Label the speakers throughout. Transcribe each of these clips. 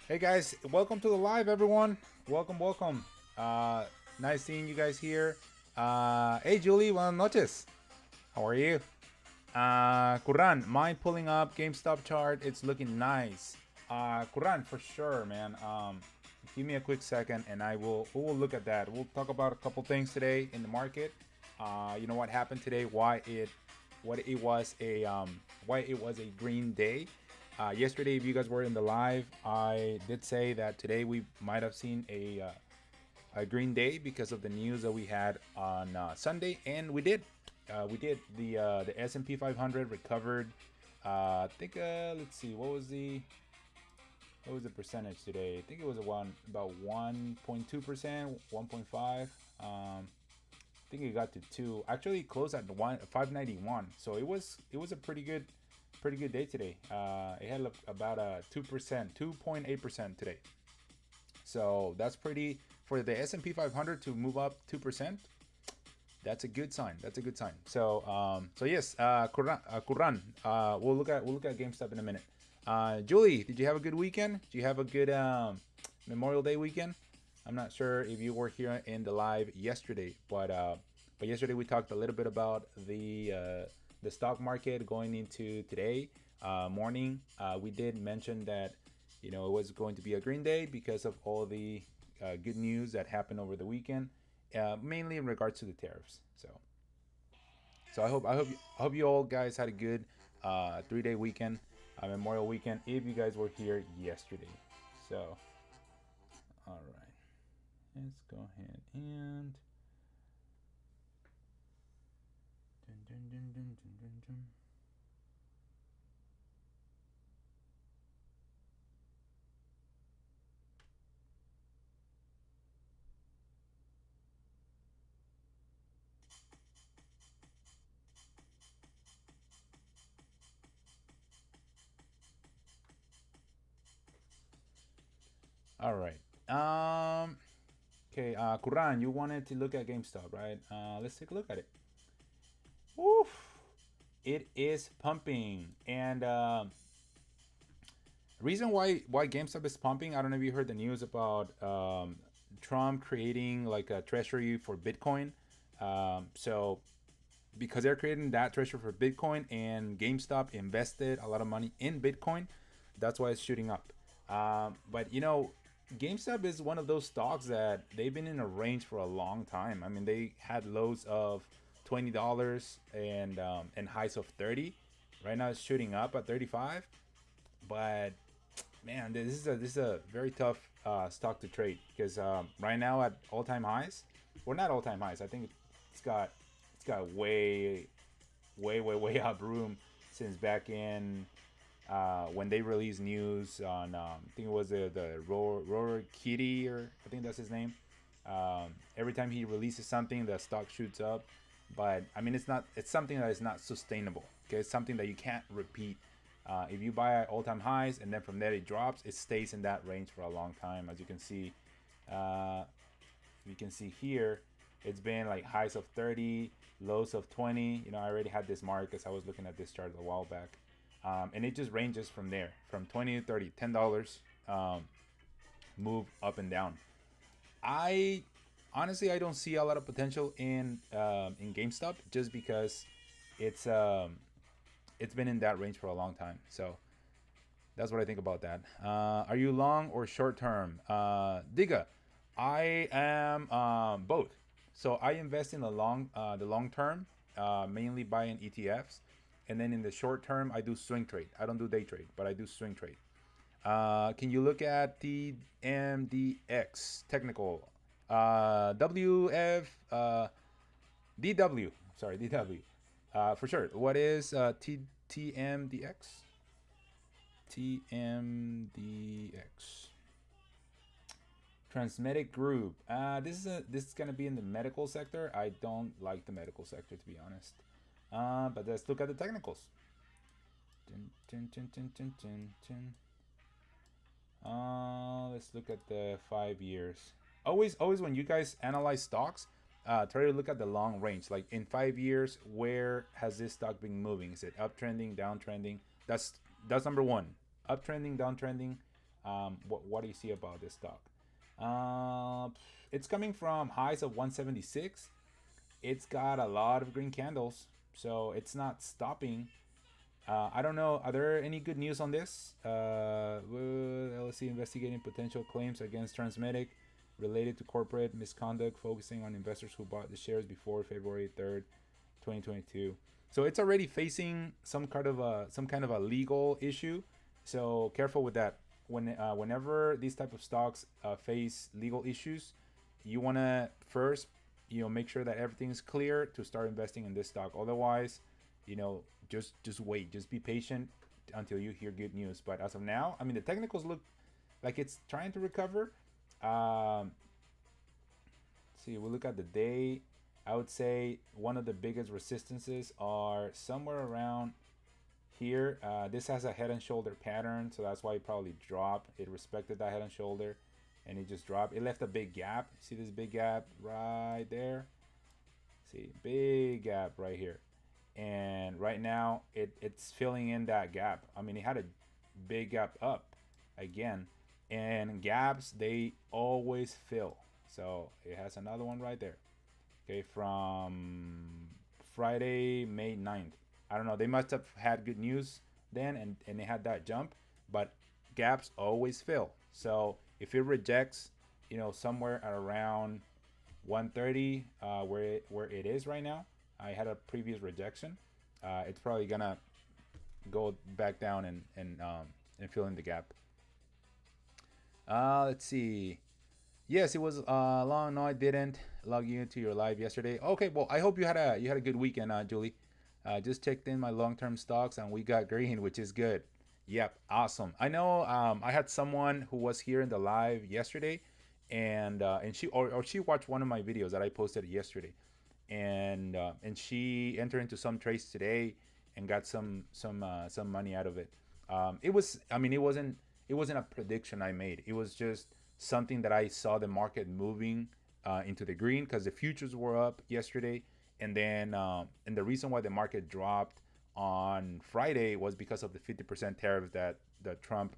Speaker 1: Hey guys, welcome to the live, everyone. Welcome. Uh, Nice seeing you guys here. Hey Julie, buenas noches. How are you? Kuran, mind pulling up GameStop chart. It's looking nice. Kuran, for sure, man. Give me a quick second, and we will look at that. We'll talk about a couple things today in the market. You know what happened today? What it was why it was a green day. Yesterday, if you guys were in the live, I did say that today we might have seen a green day because of the news that we had on Sunday, and we did. We did. The S&P 500 recovered. I think let's see, what was the percentage today? I think it was about 1.2%, 1.5. I think it got to two. Actually, it closed at 591. So it was a pretty good day today. It had about a 2%, 2.8% today. So that's pretty for the S&P 500 to move up 2%. That's a good sign. That's a good sign. So yes, Kuran. We'll look at GameStop in a minute. Julie, did you have a good weekend? Did you have a good Memorial Day weekend? I'm not sure if you were here in the live yesterday, but yesterday we talked a little bit about the stock market going into today morning. We did mention that it was going to be a green day because of all the good news that happened over the weekend, mainly in regards to the tariffs. So I hope you all guys had a good 3-day weekend, Memorial weekend. If you guys were here yesterday, so all right, let's go ahead and. Dun, dun, dun, dun, dun, dun, dun. All right. Okay. Kuran, you wanted to look at GameStop, right? Let's take a look at it. Woof. It is pumping, and reason why GameStop is pumping. I don't know if you heard the news about Trump creating like a treasury for Bitcoin. So because they're creating that treasury for Bitcoin, and GameStop invested a lot of money in Bitcoin, that's why it's shooting up. But GameStop is one of those stocks that they've been in a range for a long time. I mean, they had lows of $20 and highs of 30. Right now, it's shooting up at 35. But man, this is a very tough stock to trade because right now at all time highs, well, not all time highs. I think it's got way up room since back in when they released news on I think it was the Roar Kitty, or I think that's his name. Every time he releases something, the stock shoots up. But I mean, it's something that is not sustainable. Okay, it's something that you can't repeat. If you buy at all-time highs and then from there it drops, it stays in that range for a long time. As uh, you can see here, it's been like highs of 30, lows of 20. I already had this mark because I was looking at this chart a while back. And it just ranges from there, from 20 to 30, $10 move up and down. I honestly I don't see a lot of potential in GameStop just because it's um, it's been in that range for a long time. So that's what I think about that. Are you long or short term? Diga, I am both. So I invest in the long term, mainly buying ETFs, and then in the short term I do swing trade. I don't do day trade, but I do swing trade. Can you look at the MDX technical? WF DW. Sorry, DW. For sure. What is TMDX? TMDX. Transmedic Group. This is gonna be in the medical sector. I don't like the medical sector, to be honest. But let's look at the technicals. Dun, dun, dun, dun, dun, dun, dun. Let's look at the 5 years. Always when you guys analyze stocks, try to look at the long range. Like in 5 years, where has this stock been moving? Is it uptrending, downtrending? That's number one. Uptrending, downtrending. What do you see about this stock? It's coming from highs of 176. It's got a lot of green candles, so it's not stopping. I don't know. Are there any good news on this? LSE investigating potential claims against Transmedic related to corporate misconduct, focusing on investors who bought the shares before February 3rd, 2022. So it's already facing some kind of a legal issue. So careful with that. Whenever these type of stocks face legal issues, you want to first, make sure that everything's clear to start investing in this stock. Otherwise, just wait, just be patient until you hear good news. But as of now, I mean, the technicals look like it's trying to recover. See, we look at the day. I would say one of the biggest resistances are somewhere around here. This has a head and shoulder pattern, so that's why it probably dropped. It respected that head and shoulder, and it just dropped. It left a big gap. See this big gap right there? See, big gap right here. And right now it's filling in that gap. I mean, it had a big gap up again, and gaps, they always fill. So it has another one right there. Okay, from Friday, May 9th. I don't know, they must have had good news then, and they had that jump, but gaps always fill. So if it rejects, somewhere at around 130, where it is right now, I had a previous rejection. It's probably gonna go back down and fill in the gap. Let's see. Yes, it was long. No, I didn't log you into your live yesterday. Okay, well, I hope you had a good weekend, Julie. Just checked in my long-term stocks and we got green, which is good. Yep, awesome. I know I had someone who was here in the live yesterday, and she watched one of my videos that I posted yesterday, and she entered into some trades today and got some money out of it. It wasn't a prediction I made. It was just something that I saw the market moving into the green because the futures were up yesterday, and then and the reason why the market dropped on Friday was because of the 50% tariff that Trump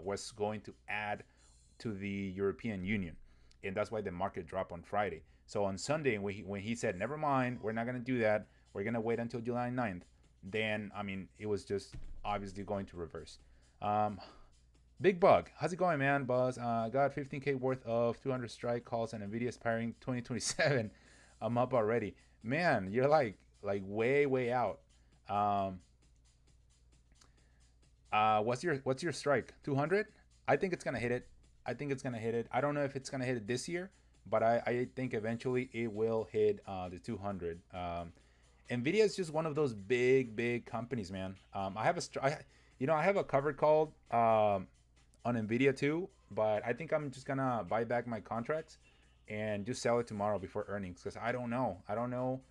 Speaker 1: was going to add to the European Union, and that's why the market dropped on Friday. So on Sunday, when he said, "Never mind, we're not going to do that. We're going to wait until July 9th," then it was just obviously going to reverse. Big Bug, how's it going, man? Buzz, got 15K worth of 200 strike calls and Nvidia aspiring 2027. I'm up already, man. You're like way out. What's your strike? 200? I think it's gonna hit it. I don't know if it's gonna hit it this year, but I think eventually it will hit the 200. Nvidia is just one of those big companies, man. I have a covered call on Nvidia too, but I think I'm just gonna buy back my contracts and just sell it tomorrow before earnings because I don't know.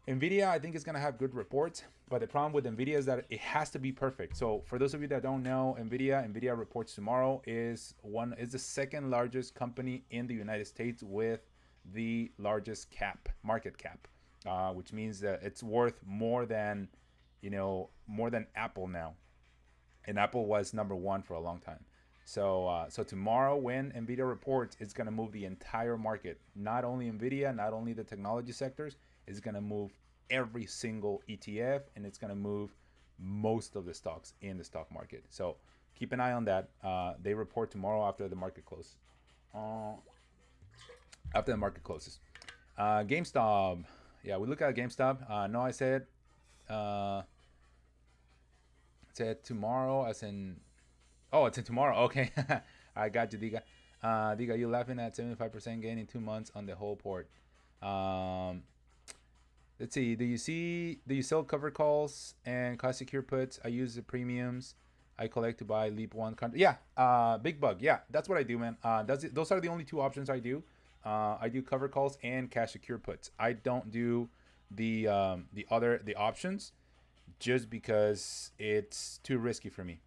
Speaker 1: Nvidia, I think, is gonna have good reports, but the problem with Nvidia is that it has to be perfect. So for those of you that don't know, Nvidia reports tomorrow is the second largest company in the United States with the largest market cap, which means that it's worth more than Apple now, and Apple was number one for a long time. So tomorrow when Nvidia reports, it's gonna move the entire market. Not only Nvidia, not only the technology sectors. It's gonna move every single ETF, and it's gonna move most of the stocks in the stock market. So keep an eye on that. They report tomorrow after the market closes. GameStop. Yeah, we look at GameStop. No, I said tomorrow, as in, oh, it's in tomorrow. Okay. I got you, Diga. Diga, you laughing at 75% gain in 2 months on the whole port. Let's see. Do you sell cover calls and cost secure puts? I use the premiums I collect to buy leap one country. Yeah, big bug. Yeah, that's what I do, man. Those are the only two options I do. I do cover calls and cash secure puts. I don't do the options just because it's too risky for me.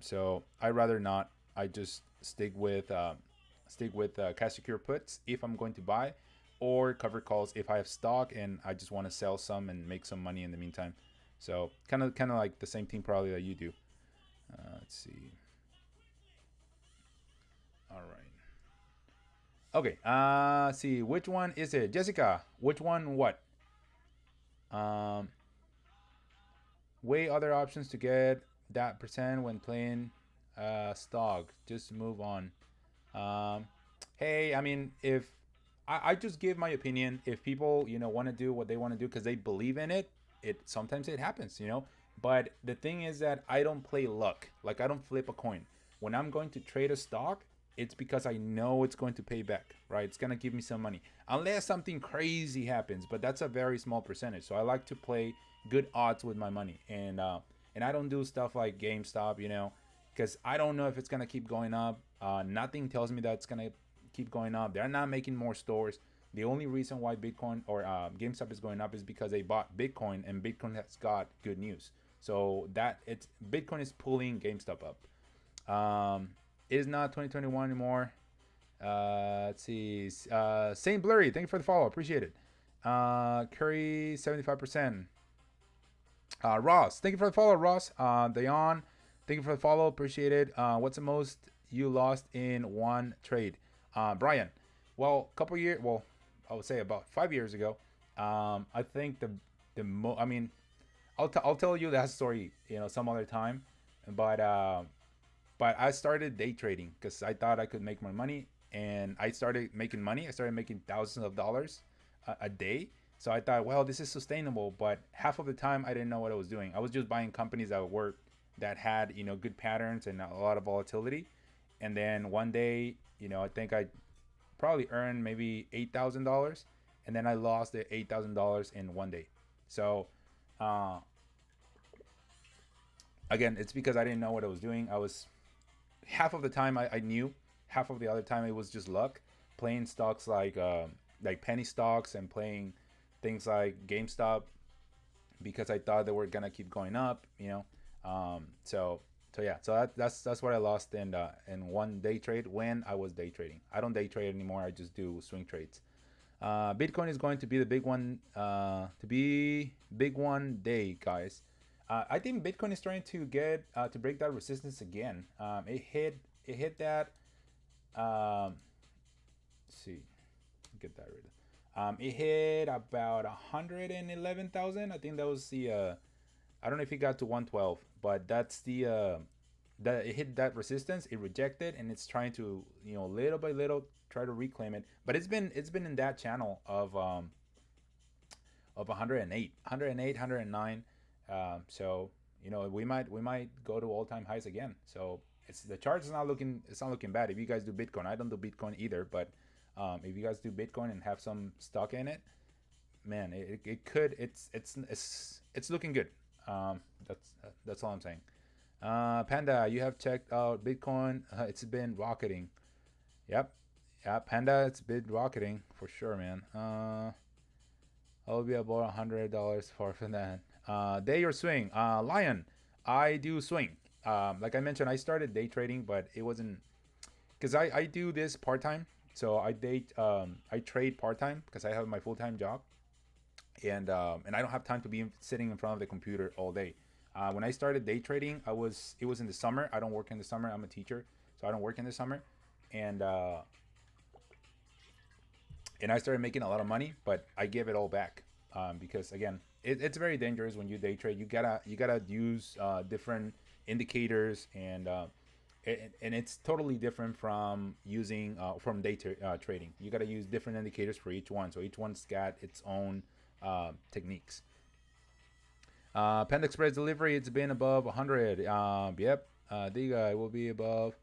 Speaker 1: So I rather not. I just stick with cash secure puts if I'm going to buy, or cover calls if I have stock and I just want to sell some and make some money in the meantime. So kind of like the same thing probably that you do. Let's see. All right. Okay. See, which one is it, Jessica? Which one? What? Um, weigh other options to get that percent when playing stock. Just move on. Um, hey, I mean, if I just give my opinion, if people want to do what they want to do because they believe in it, it sometimes it happens. But the thing is that I don't play luck. Like I don't flip a coin. When I'm going to trade a stock, it's because I know it's going to pay back, right? It's gonna give me some money, unless something crazy happens. But that's a very small percentage. So I like to play good odds with my money, and I don't do stuff like GameStop, because I don't know if it's gonna keep going up. Nothing tells me that it's gonna keep going up. They're not making more stores. The only reason why Bitcoin or GameStop is going up is because they bought Bitcoin, and Bitcoin has got good news. So that it's Bitcoin is pulling GameStop up. It is not 2021 anymore. Let's see. Saint Blurry, thank you for the follow. Appreciate it. Curry, 75%. Ross, thank you for the follow, Ross. Dayon, thank you for the follow. Appreciate it. What's the most you lost in one trade? Brian, well, a couple years, well, I would say about 5 years ago. I think I mean, I'll tell you that story, some other time. But I started day trading because I thought I could make more money, and I started making money. I started making thousands of dollars a day. So I thought, well, this is sustainable. But half of the time, I didn't know what I was doing. I was just buying companies that had good patterns and a lot of volatility. And then one day, I think I probably earned maybe $8,000, and then I lost the $8,000 in one day. So uh, again, it's because I didn't know what I was doing. I was half of the time I knew, half of the other time it was just luck. Playing stocks like penny stocks and playing things like GameStop because I thought they were gonna keep going up. So yeah, so that's what I lost in one day trade when I was day trading. I don't day trade anymore. I just do swing trades. Bitcoin is going to be the big one, to be big one day, guys. I think Bitcoin is trying to get to break that resistance again. It hit that. Let's see, get that rid of. It hit about 111,000. I think that was the. I don't know if it got to 112, but that's that it hit that resistance. It rejected, and it's trying to little by little try to reclaim it. But it's been in that channel of 108, 109. So we might go to all time highs again. So the chart is not looking bad. If you guys do Bitcoin, I don't do Bitcoin either, but if you guys do Bitcoin and have some stock in it, man, it could it's looking good. That's all I'm saying. Panda, you have checked out Bitcoin. It's been rocketing. Yep. Yeah, Panda, it's been rocketing for sure, man. I'll be about $100 for that. Day or swing. Lion, I do swing. Like I mentioned, I started day trading, but it wasn't because I do this part time. So I trade part time because I have my full time job, and I don't have time to be sitting in front of the computer all day. When I started day trading, it was in the summer. I don't work in the summer. I'm a teacher, so I don't work in the summer, and and I started making a lot of money, but I gave it all back because again, it's very dangerous when you day trade. You gotta use different indicators, and it's totally different from using from trading. You gotta use different indicators for each one, so each one's got its own techniques. Panda Express delivery, it's been above 100. Yep. Diga, it will be above.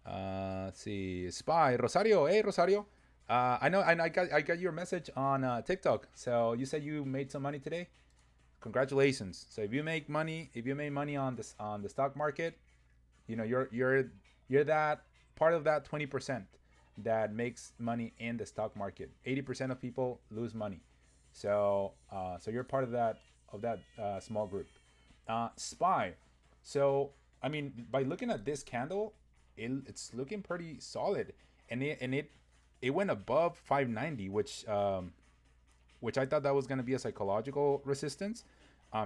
Speaker 1: Let's see. Spy Rosario. Hey Rosario. I know. I got your message on TikTok. So you said you made some money today. Congratulations. So if you made money on the stock market, you're that part of that 20% that makes money in the stock market. 80% of people lose money. So you're part of that small group. Spy. So I mean, by looking at this candle, it's looking pretty solid, and it went above 590, which I thought that was gonna be a psychological resistance.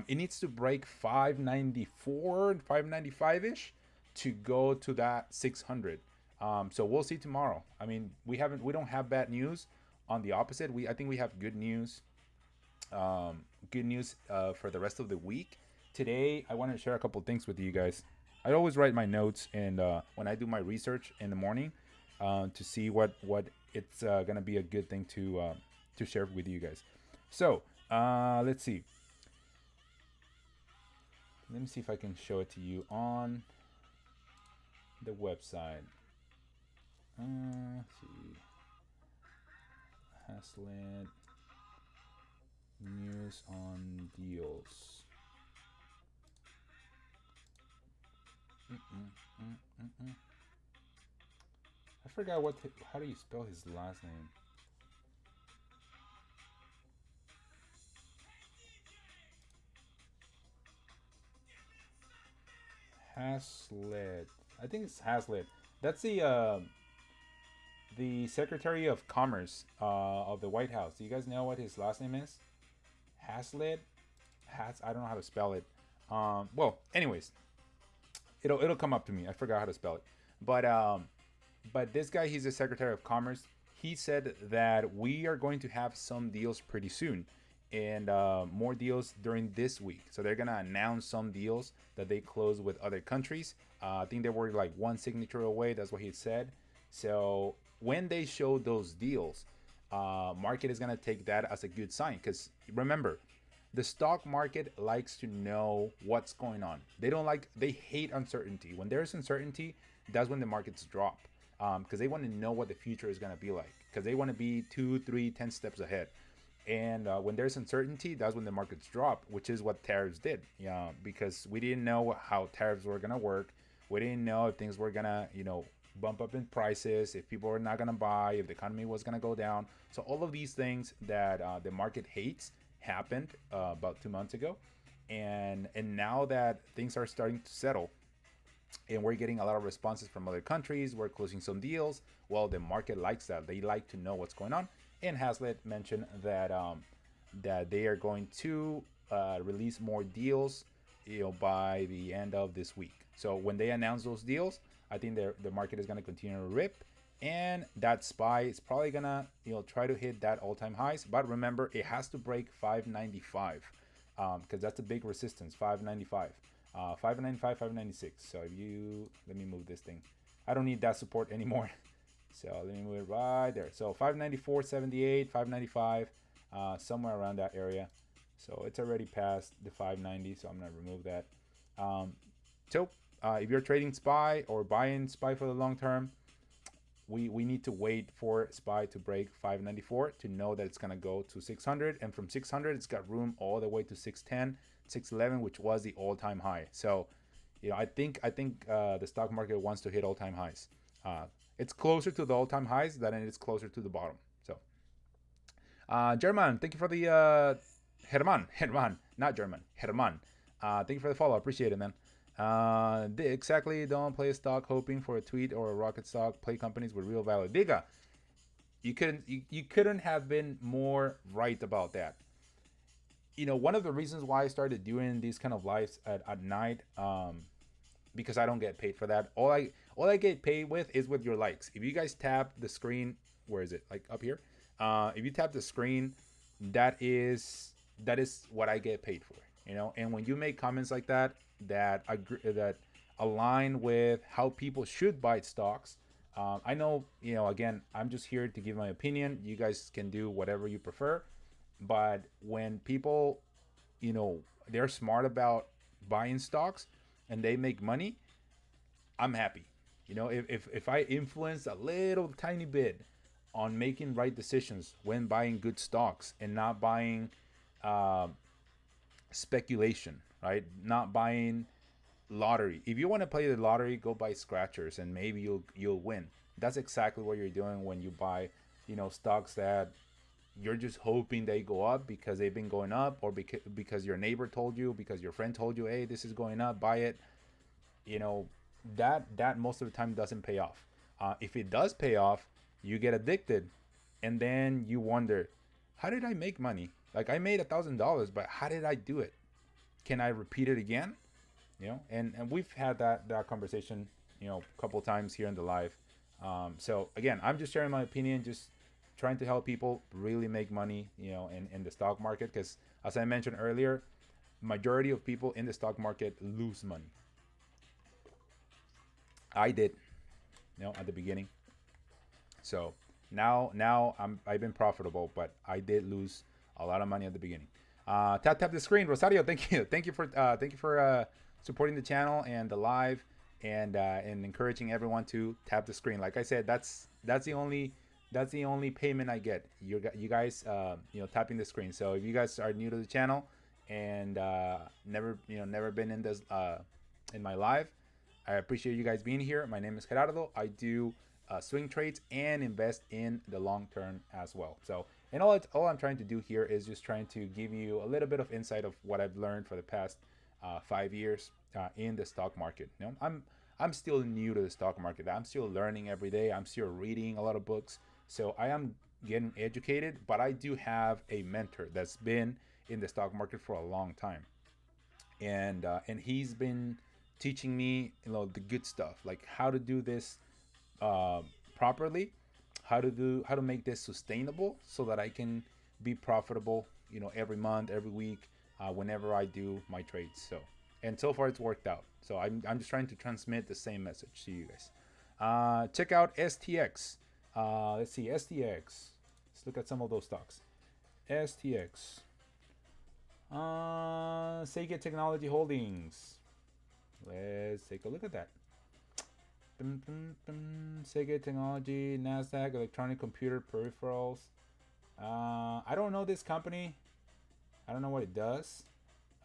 Speaker 1: It needs to break 594, 595 ish to go to that 600. So we'll see tomorrow. I mean, we don't have bad news. On the opposite, I think we have good news. Good news for the rest of the week. Today, I want to share a couple things with you guys. I always write my notes, and when I do my research in the morning, to see what it's gonna be a good thing to share with you guys. So let's see. Let me see if I can show it to you on the website. Let's see. Haslet news on deals. I forgot how do you spell his last name? Haslet. I think it's Haslet. That's the Secretary of Commerce of the White House. Do you guys know what his last name is? Haslet. I don't know how to spell it. Well, anyways, it'll come up to me. I forgot how to spell it. But this guy, he's the Secretary of Commerce. He said that we are going to have some deals pretty soon, and more deals during this week. So they're gonna announce some deals that they closed with other countries. I think they were like one signature away. That's what he said. So when they show those deals, market is gonna take that as a good sign. Because remember, the stock market likes to know what's going on. They hate uncertainty. When there's uncertainty, that's when the markets drop. Because they want to know what the future is gonna be like. Because they want to be 2, 3, 10 steps ahead. And when there's uncertainty, that's when the markets drop, which is what tariffs did. Yeah, because we didn't know how tariffs were gonna work. We didn't know if things were gonna, bump up in prices, if people were not gonna buy, if the economy was gonna go down. So all of these things that the market hates happened about 2 months ago, and now that things are starting to settle, and we're getting a lot of responses from other countries, we're closing some deals. Well, the market likes that. They like to know what's going on. And Haslet mentioned that that they are going to release more deals, by the end of this week. So when they announce those deals, I think the market is going to continue to rip, and that SPY is probably gonna try to hit that all-time highs. But remember, it has to break 595 because that's a big resistance. 595, 595, 596. So if you let me move this thing, I don't need that support anymore. So let me move it right there. So 594.78, 595, somewhere around that area. So it's already past the 590, so I'm gonna remove that. So if you're trading SPY or buying SPY for the long term, we need to wait for SPY to break 594 to know that it's gonna go to 600, and from 600 it's got room all the way to 610, 611, which was the all-time high. So I think the stock market wants to hit all-time highs. It's closer to the all-time highs than it is closer to the bottom. So, German, thank you for the Herman, not German, Herman. Thank you for the follow. Appreciate it, man. Exactly. Don't play a stock hoping for a tweet or a rocket stock. Play companies with real value. Diga, you couldn't have been more right about that. One of the reasons why I started doing these kind of lives at night, because I don't get paid for that. All I get paid with is with your likes. If you guys tap the screen, where is it? Like up here. If you tap the screen, that is what I get paid for. And when you make comments like that that align with how people should buy stocks, I know. Again, I'm just here to give my opinion. You guys can do whatever you prefer. But when people, they're smart about buying stocks and they make money, I'm happy. If I influence a little tiny bit on making right decisions when buying good stocks and not buying speculation, right? Not buying lottery. If you want to play the lottery, go buy scratchers and maybe you'll win. That's exactly what you're doing when you buy, stocks that you're just hoping they go up because they've been going up, or because your neighbor told you, because your friend told you, hey, this is going up, buy it. You know, that most of the time doesn't pay off. If it does pay off, you get addicted, and then you wonder, how did I make money? Like, I made $1,000, but how did I do it? Can I repeat it again? And we've had that conversation, a couple times here in the live. So again, I'm just sharing my opinion, just trying to help people really make money, in the stock market, because as I mentioned earlier, majority of people in the stock market lose money. I did, at the beginning. So now I've been profitable, but I did lose a lot of money at the beginning. Tap the screen, Rosario. Thank you for supporting the channel and the live, and encouraging everyone to tap the screen. Like I said, that's the only payment I get. You guys, tapping the screen. So if you guys are new to the channel and never been in this in my live, I appreciate you guys being here. My name is Gerardo. I do swing trades and invest in the long term as well. So, and all I'm trying to do here is just trying to give you a little bit of insight of what I've learned for the past 5 years in the stock market. I'm still new to the stock market. I'm still learning every day. I'm still reading a lot of books. So I am getting educated, but I do have a mentor that's been in the stock market for a long time, and he's been teaching me, the good stuff, like how to do this uh, properly, how to make this sustainable so that I can be profitable, every month, every week, whenever I do my trades. So, and so far it's worked out. So I'm just trying to transmit the same message to you guys. Check out STX. Let's see, STX. Let's look at some of those stocks. STX. Seagate Technology Holdings. Let's take a look at that. Seagate Technology, Nasdaq, electronic computer peripherals. I don't know this company. I don't know what it does.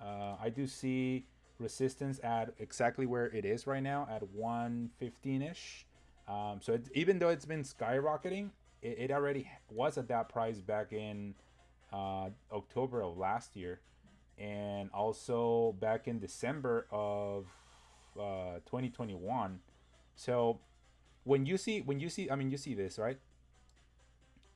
Speaker 1: I do see resistance at exactly where it is right now at 115-ish. So even though it's been skyrocketing, it already was at that price back in October of last year, and also back in December of 2021. So I mean, you see this, right?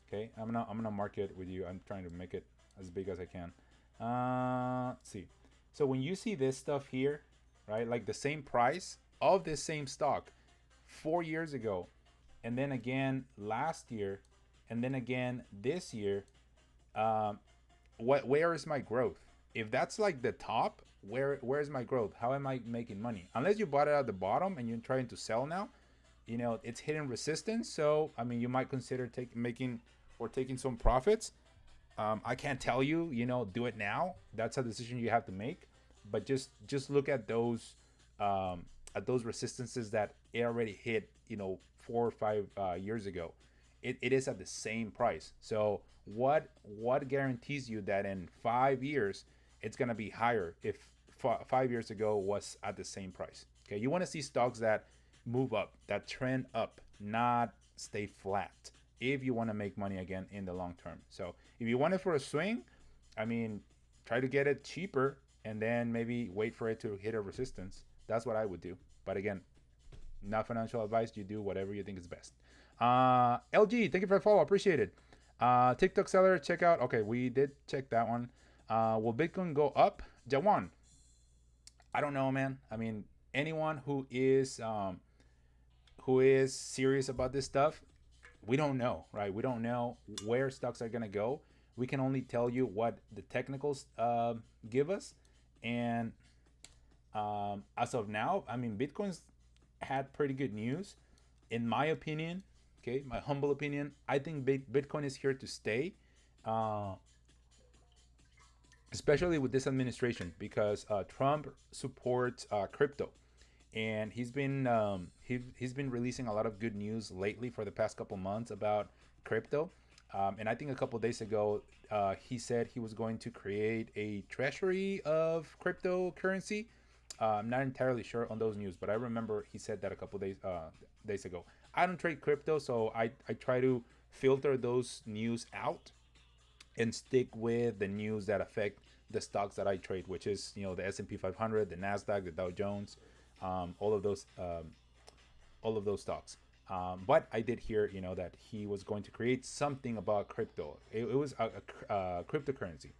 Speaker 1: Okay, I'm gonna mark it with you. I'm trying to make it as big as I can. Let's see. So when you see this stuff here, right, like the same price of this same stock 4 years ago, and then again last year, and then again this year, where is my growth? If that's like the top, where's my growth? How am I making money? Unless you bought it at the bottom and you're trying to sell now, it's hitting resistance. So I mean, you might consider taking some profits. I can't tell you, do it now. That's a decision you have to make. But just look at those resistances that it already hit, 4 or 5 years ago. It is at the same price. So what guarantees you that in 5 years it's gonna be higher if 5 years ago was at the same price? Okay, you want to see stocks that move up, that trend up, not stay flat, if you want to make money again in the long term. So if you want it for a swing, I mean, try to get it cheaper and then maybe wait for it to hit a resistance. That's what I would do. But again, not financial advice. You do whatever you think is best. LG, thank you for the follow. Appreciate it. TikTok seller, check out. Okay, we did check that one. Will Bitcoin go up? Jawan, I don't know, man. I mean, anyone who is serious about this stuff, we don't know, right? We don't know where stocks are gonna go. We can only tell you what the technicals give us, and as of now, I mean, Bitcoin's had pretty good news, in my opinion. Okay, my humble opinion. I think Bitcoin is here to stay, especially with this administration, because Trump supports crypto, and he's been releasing a lot of good news lately for the past couple months about crypto. And I think a couple days ago, he said he was going to create a treasury of cryptocurrency, I'm not entirely sure on those news, but I remember he said that a couple days ago. I don't trade crypto, so I try to filter those news out and stick with the news that affect the stocks that I trade, which is the S&P 500, the Nasdaq, the Dow Jones, all of those stocks. But I did hear that he was going to create something about crypto. It was a cryptocurrency.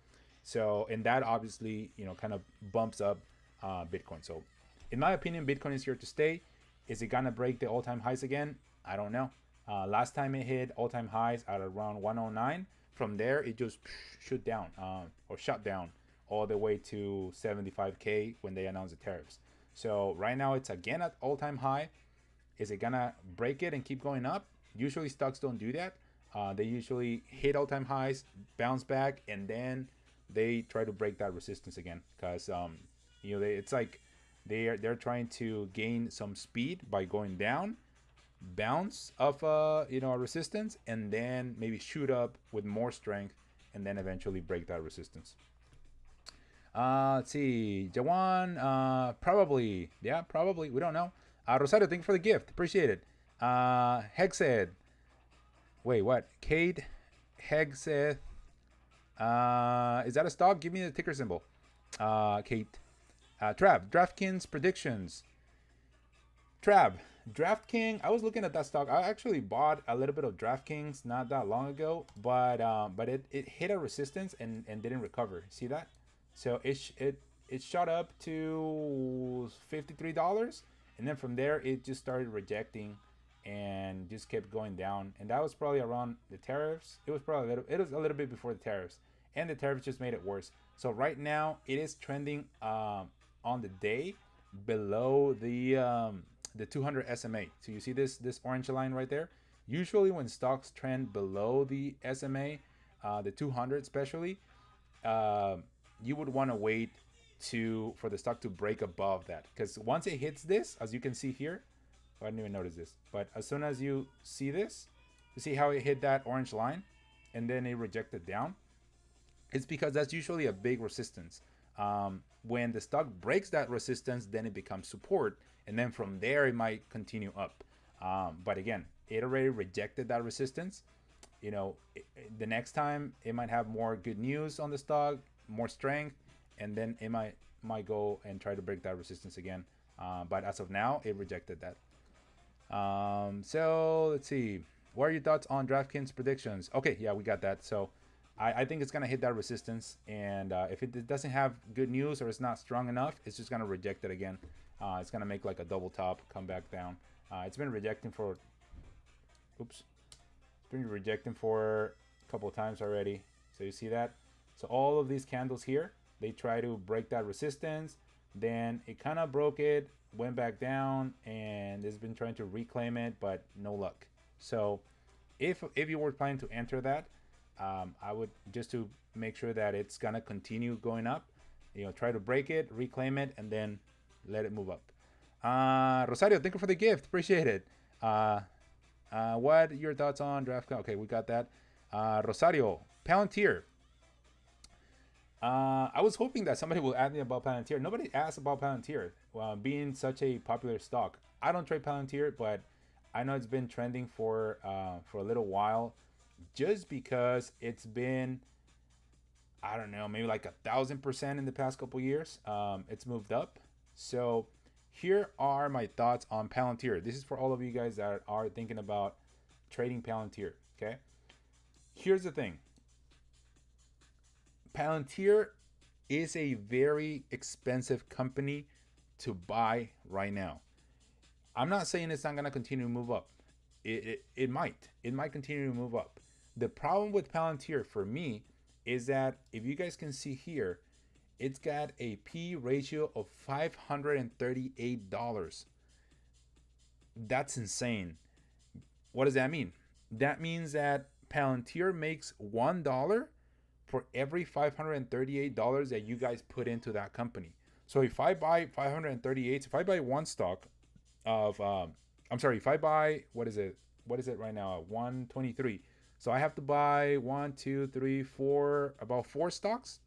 Speaker 1: So, and that obviously kind of bumps up Bitcoin. So in my opinion, Bitcoin is here to stay. Is it gonna break the all-time highs again? I don't know. Last time it hit all-time highs at around 109. From there, it just shut down or shut down all the way to 75K when they announced the tariffs. So right now it's again at all-time high. Is it gonna break it and keep going up? Usually stocks don't do that. They usually hit all-time highs, bounce back, and then they try to break that resistance again because it's like they're trying to gain some speed by going down, bounce of a resistance, and then maybe shoot up with more strength, and then eventually break that resistance. Let's see, Jawan, probably, yeah, probably. We don't know. Rosario, thank you for the gift. Appreciate it. Hexed. Wait, what? Kate Hexed. Is that a stock? Give me the ticker symbol. Kate. Trav, DraftKings predictions. Trav, DraftKings. I was looking at that stock. I actually bought a little bit of DraftKings not that long ago, but it hit a resistance and didn't recover. See that? So it shot up to $53, and then from there it just started rejecting and just kept going down. And that was probably around the tariffs. It was a little bit before the tariffs, and the tariffs just made it worse. So right now it is trending on the day below the 200 SMA. So you see this orange line right there. Usually when stocks trend below the SMA, the 200 especially, you would want to wait for the stock to break above that, because once it hits this, as you can see here, I didn't even notice this, but as soon as you see this, you see how it hit that orange line and then it rejected down. It's because that's usually a big resistance. When the stock breaks that resistance, then it becomes support, and then from there it might continue up. But again, it already rejected that resistance. The next time it might have more good news on the stock, more strength, and then it might go and try to break that resistance again. But as of now, it rejected that. So let's see. What are your thoughts on DraftKings predictions? Okay, yeah, we got that. So I think it's gonna hit that resistance, and if it doesn't have good news or it's not strong enough, it's just gonna reject it again. It's gonna make like a double top, come back down. It's been rejecting for, oops, it's been rejecting for a couple of times already. So you see that? So all of these candles here, they try to break that resistance, then it kind of broke it, went back down, and it's been trying to reclaim it, but no luck. So if you were planning to enter that, I would, just to make sure that it's gonna continue going up, try to break it, reclaim it, and then let it move up. Rosario, thank you for the gift. Appreciate it. What are your thoughts on draft? Okay, we got that. Rosario, Palantir. I was hoping that somebody will ask me about Palantir. Nobody asked about Palantir, being such a popular stock. I don't trade Palantir, but I know it's been trending for a little while, just because it's been, I don't know, maybe like 1,000% in the past couple years. It's moved up. So here are my thoughts on Palantir. This is for all of you guys that are thinking about trading Palantir. Okay, here's the thing. Palantir is a very expensive company to buy right now. I'm not saying it's not going to continue to move up. It might. It might continue to move up. The problem with Palantir for me is that, if you guys can see here, it's got a P ratio of $538. That's insane. What does that mean? That means that Palantir makes $1 for every $538 that you guys put into that company. So if I buy 538, if I buy one stock of, if I buy, what is it right now? 123. So I have to buy about four stocks.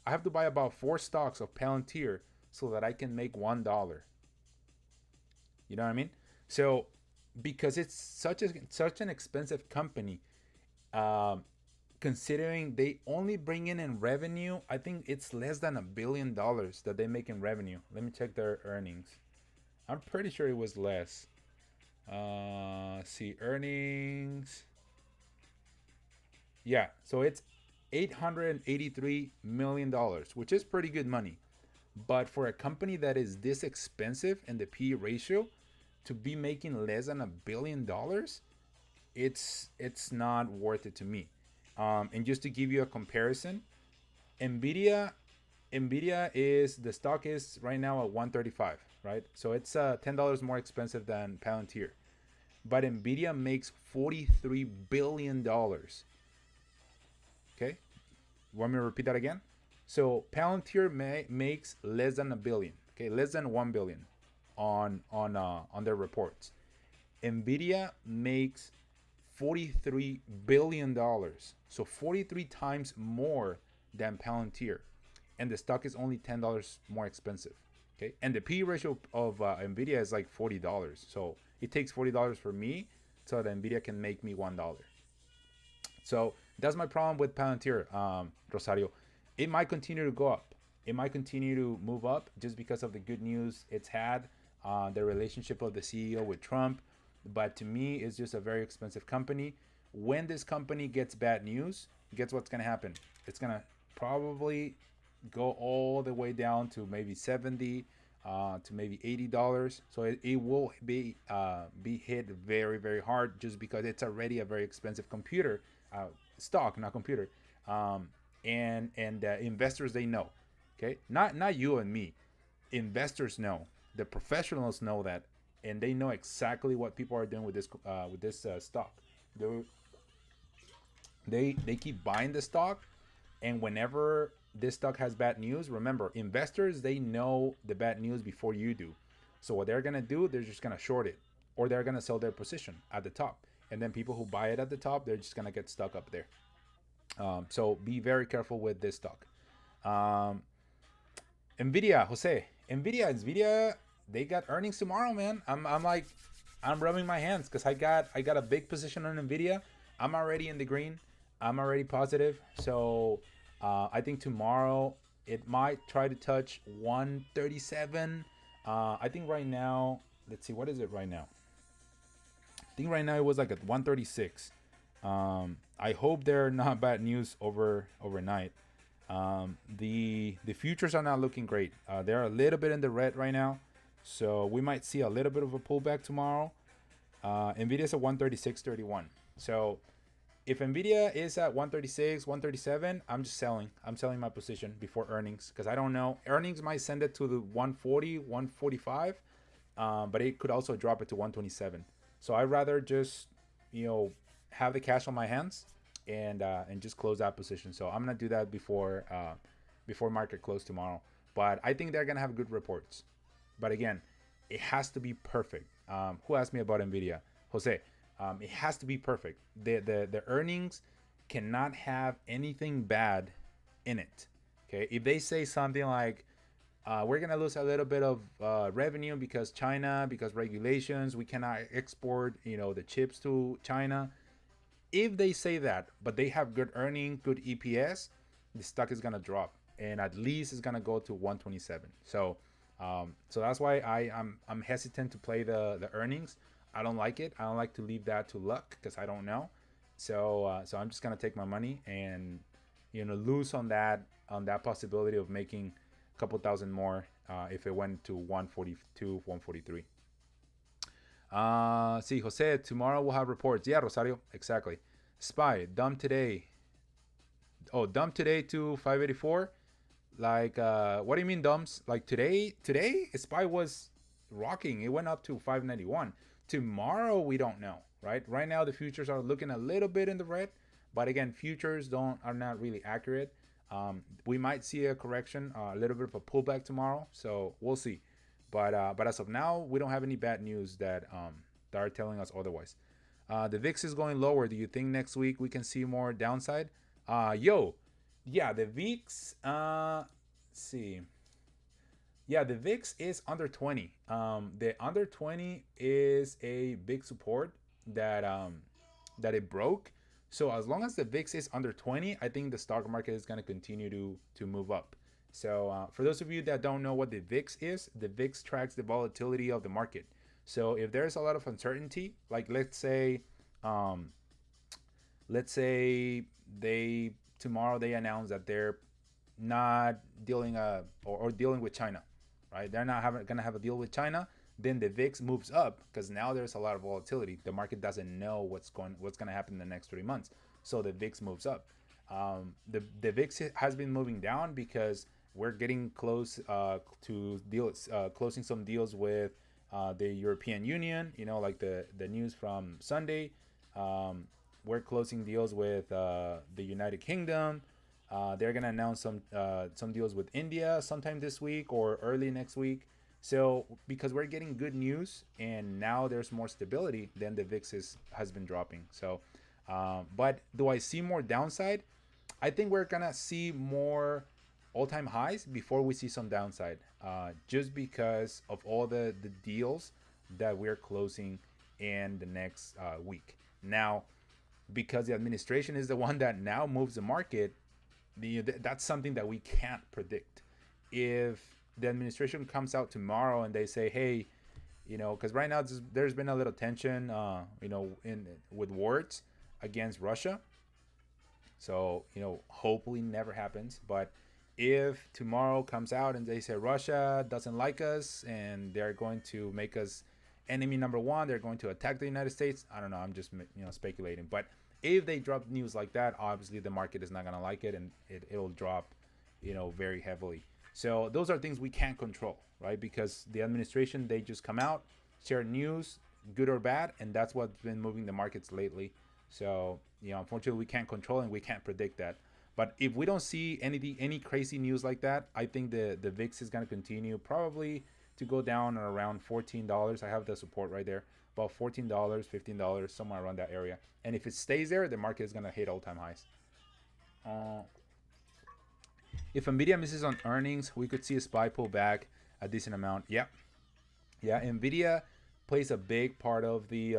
Speaker 1: I have to buy about 4 stocks of Palantir so that I can make $1. You know what I mean? So because it's such an expensive company, um, considering they only bring in revenue, I think it's less than $1 billion that they make in revenue. Let me check their earnings. I'm pretty sure it was less. See earnings. Yeah, so it's $883 million, which is pretty good money. But for a company that is this expensive and the P/E ratio to be making less than $1 billion, it's not worth it to me. And just to give you a comparison, Nvidia Nvidia is the stock is right now at 135, right? So it's $10 more expensive than Palantir, but Nvidia makes $43 billion. Okay, want me to repeat that again? So Palantir makes less than a billion, okay, less than 1 billion on their reports. Nvidia makes $43 billion, so 43 times more than Palantir, and the stock is only $10 more expensive. Okay, and the P ratio of Nvidia is like $40, so it takes $40 for me so that Nvidia can make me $1. So that's my problem with Palantir, Rosario. It might continue to go up. It might continue to move up just because of the good news it's had, the relationship of the CEO with Trump. But to me, it's just a very expensive company. When this company gets bad news, guess what's going to happen? It's going to probably go all the way down to maybe 70 to maybe $80. So it will be hit very, very hard just because it's already a very expensive computer, stock, not computer. And investors, they know. Okay, not you and me. Investors know. The professionals know that, and they know exactly what people are doing with this stock. They keep buying the stock, and whenever this stock has bad news, remember, investors, they know the bad news before you do. So what they're gonna do, they're just gonna short it, or they're gonna sell their position at the top, and then people who buy it at the top, they're just gonna get stuck up there. So be very careful with this stock. Um, Nvidia, Jose, Nvidia, they got earnings tomorrow, man. I'm like, I'm rubbing my hands because I got a big position on Nvidia. I'm already in the green. I'm already positive. So I think tomorrow it might try to touch 137. I think right now, let's see, what is it right now? I think right now it was like at 136. I hope they're not bad news overnight. The futures are not looking great. They're a little bit in the red right now, so we might see a little bit of a pullback tomorrow. Nvidia's at 136.31. So if Nvidia is at 136, 137, I'm just selling. I'm selling my position before earnings because I don't know. Earnings might send it to the 140, 145, but it could also drop it to 127. So I'd rather just, have the cash on my hands and just close that position. So I'm gonna do that before market close tomorrow. But I think they're gonna have good reports. But again, it has to be perfect. Who asked me about Nvidia? Jose. It has to be perfect. The earnings cannot have anything bad in it. Okay, if they say something like we're gonna lose a little bit of revenue because regulations, we cannot export the chips to China. If they say that, but they have good earning, good EPS, the stock is gonna drop, and at least it's gonna go to 127. So that's why I'm hesitant to play the earnings. I don't like it. I don't like to leave that to luck because I don't know. So I'm just gonna take my money and lose on that possibility of making a couple thousand more if it went to 142, 143. See, Jose, tomorrow we'll have reports. Yeah, Rosario, exactly. SPY, dump today. Oh, dump today to 584. Like, what do you mean dumps? Like today, SPY was rocking. It went up to 591. Tomorrow, we don't know, right? Right now, the futures are looking a little bit in the red, but again, futures are not really accurate. We might see a correction, a little bit of a pullback tomorrow, so we'll see. But as of now, we don't have any bad news that are telling us otherwise. The VIX is going lower. Do you think next week we can see more downside? Yeah, the VIX. Let's see. Yeah, the VIX is under 20. The under 20 is a big support that that it broke. So as long as the VIX is under 20, I think the stock market is going to continue to move up. So for those of you that don't know what the VIX is, the VIX tracks the volatility of the market. So if there's a lot of uncertainty, like um, let's say they tomorrow they announce that they're not dealing or dealing with China, right? They're not gonna have a deal with China. Then the VIX moves up because now there's a lot of volatility. The market doesn't know what's gonna happen in the next 3 months, so the VIX moves up. The VIX has been moving down because we're getting close to deals, closing some deals with the European Union. You know, like the news from Sunday. Um, we're closing deals with the United Kingdom. They're gonna announce some deals with India sometime this week or early next week. So because we're getting good news and now there's more stability, then the VIX has been dropping. So, but do I see more downside? I think we're gonna see more all-time highs before we see some downside, just because of all the deals that we're closing in the next week. Now, because the administration is the one that now moves the market, that's something that we can't predict. If the administration comes out tomorrow and they say, "Hey, because right now there's been a little tension, in with words against Russia." So hopefully never happens. But if tomorrow comes out and they say Russia doesn't like us and they're going to make us enemy number one, they're going to attack the United States. I don't know. I'm just speculating. But if they drop news like that, obviously the market is not gonna like it, and it'll drop, very heavily. So those are things we can't control, right? Because the administration, they just come out, share news, good or bad, and that's what's been moving the markets lately. So unfortunately, we can't control and we can't predict that. But if we don't see any crazy news like that, I think the VIX is gonna continue probably to go down around $14. I have the support right there, about $14, $15, somewhere around that area. And if it stays there, the market is gonna hit all-time highs. Uh, if Nvidia misses on earnings, we could see a SPY pull back a decent amount. Yeah, yeah. Nvidia plays a big part of the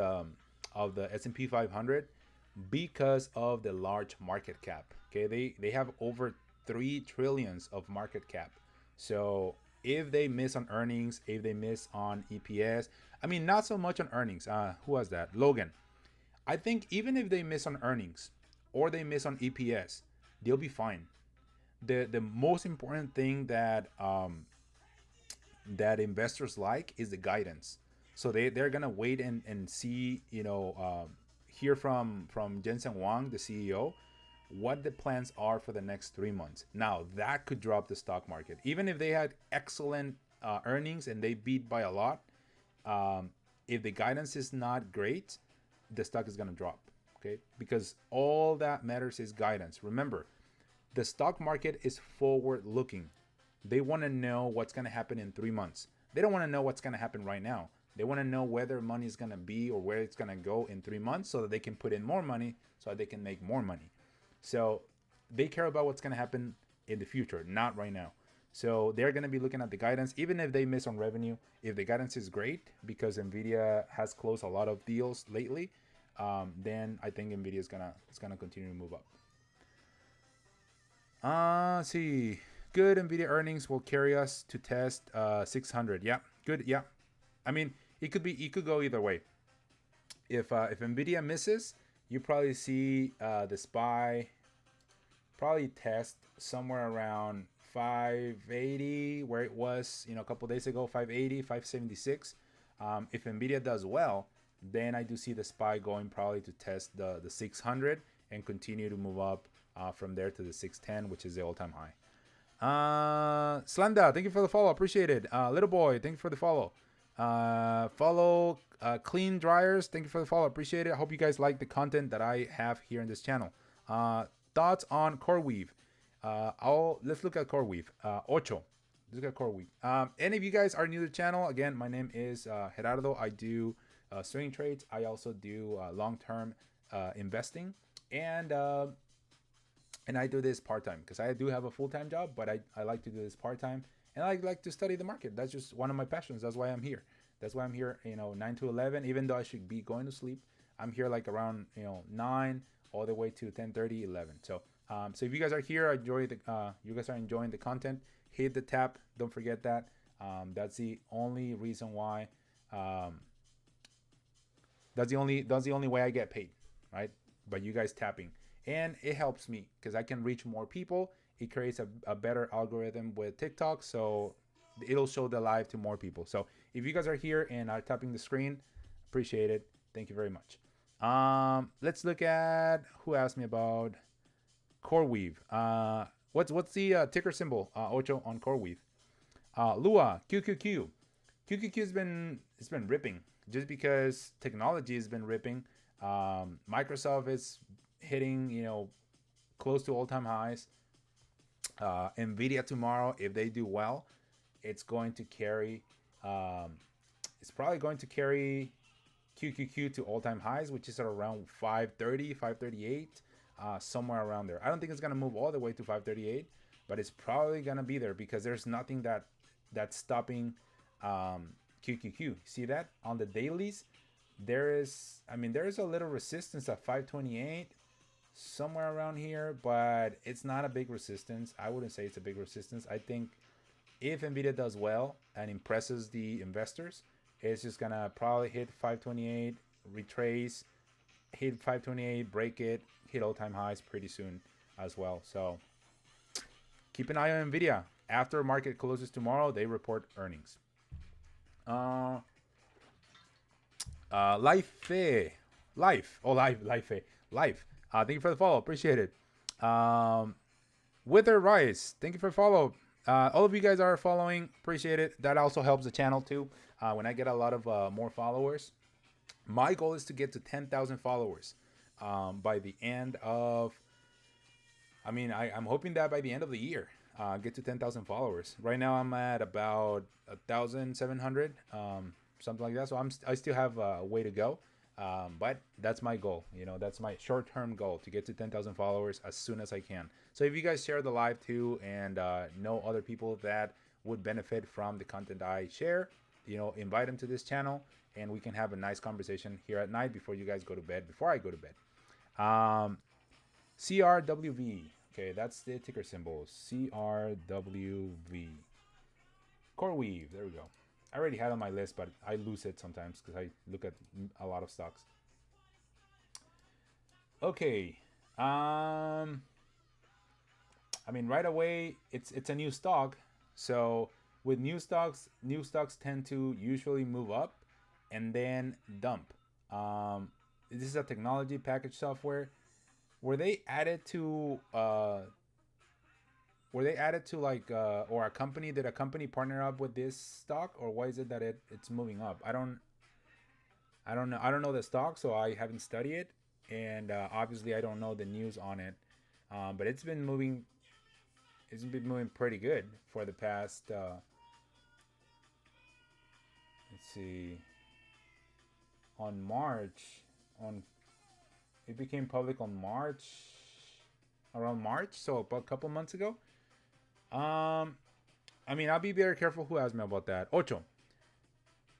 Speaker 1: S&P 500 because of the large market cap. Okay, they have over 3 trillions of market cap. So if they miss on earnings, if they miss on EPS, I mean not so much on earnings. Who was that? Logan. I think even if they miss on earnings or they miss on EPS, they'll be fine. The most important thing that investors like is the guidance. So they're gonna wait and see, hear from Jensen Huang, the CEO, what the plans are for the next 3 months. Now that could drop the stock market, even if they had excellent earnings and they beat by a lot. If the guidance is not great, the stock is gonna drop. Okay, because all that matters is guidance. Remember, the stock market is forward looking. They want to know what's going to happen in 3 months. They don't want to know what's going to happen right now. They want to know where their money is going to be or where it's going to go in 3 months so that they can put in more money so that they can make more money. So they care about what's going to happen in the future, not right now. So they're going to be looking at the guidance, even if they miss on revenue. If the guidance is great because Nvidia has closed a lot of deals lately, then I think Nvidia is gonna continue to move up. Let's see. Good Nvidia earnings will carry us to test 600. Yeah, good. Yeah, I mean it could go either way. If Nvidia misses, you probably see the SPY probably test somewhere around 580 where it was a couple days ago, 580, 576. If Nvidia does well, then I do see the SPY going probably to test the 600 and continue to move up from there to the 610, which is the all-time high. Slenda, thank you for the follow. Appreciate it. Little boy, thank you for the follow. Follow Clean Dryers, thank you for the follow. Appreciate it. I hope you guys like the content that I have here in this channel. Thoughts on CoreWeave? Let's look at CoreWeave. Ocho. Let's look at CoreWeave. Any of you guys are new to the channel, again, my name is Gerardo. I do swing trades. I also do long-term investing, and I do this part-time because I do have a full-time job, but I like to do this part-time, and I like to study the market. That's just one of my passions. That's why I'm here. That's why I'm here, 9 to 11, even though I should be going to sleep. I'm here like around, 9 all the way to 10:30, 11. So if you guys are here, you guys are enjoying the content, hit the tap. Don't forget that. That's the only reason why, um, that's the only way I get paid, right? By you guys tapping, and it helps me because I can reach more people. It creates a better algorithm with TikTok, so it'll show the live to more people. So if you guys are here and are tapping the screen, appreciate it. Thank you very much. Let's look at who asked me about CoreWeave. What's the ticker symbol, Ocho, on CoreWeave? Lua, QQQ. QQQ has been ripping just because technology has been ripping. Microsoft is hitting, close to all-time highs. Nvidia tomorrow, if they do well, it's going to carry. It's probably going to carry QQQ to all-time highs, which is at around 530, 538, somewhere around there. I don't think it's gonna move all the way to 538, but it's probably gonna be there because there's nothing that's stopping QQQ. See that on the dailies? There's a little resistance at 528, somewhere around here, but it's not a big resistance. I wouldn't say it's a big resistance. I think if Nvidia does well and impresses the investors, it's just gonna probably hit 528, retrace, hit 528, break it, hit all-time highs pretty soon as well. So keep an eye on Nvidia. After market closes tomorrow, they report earnings. Life. Thank you for the follow. Appreciate it. Wither Rice, thank you for the follow. All of you guys are following. Appreciate it. That also helps the channel too. When I get a lot of more followers, my goal is to get to 10,000 followers by the end of. I'm hoping that by the end of the year, get to 10,000 followers. Right now, I'm at about 1,700, something like that. So I still have a way to go. But that's my goal. That's my short-term goal, to get to 10,000 followers as soon as I can. So if you guys share the live too and know other people that would benefit from the content I share, invite them to this channel and we can have a nice conversation here at night before you guys go to bed, before I go to bed. CRWV. Okay, that's the ticker symbol. CRWV. CoreWeave. There we go. I already had on my list, but I lose it sometimes because I look at a lot of stocks. Okay. Right away, it's a new stock. So with new stocks tend to usually move up and then dump. This is a technology package software. Were they added to like or a company, did a company partner up with this stock, or why is it that it's moving up? I don't know the stock, so I haven't studied it, and obviously I don't know the news on it, but it's been moving pretty good for the past let's see, it became public on around March, so about a couple months ago. I'll be very careful who asks me about that. Ocho,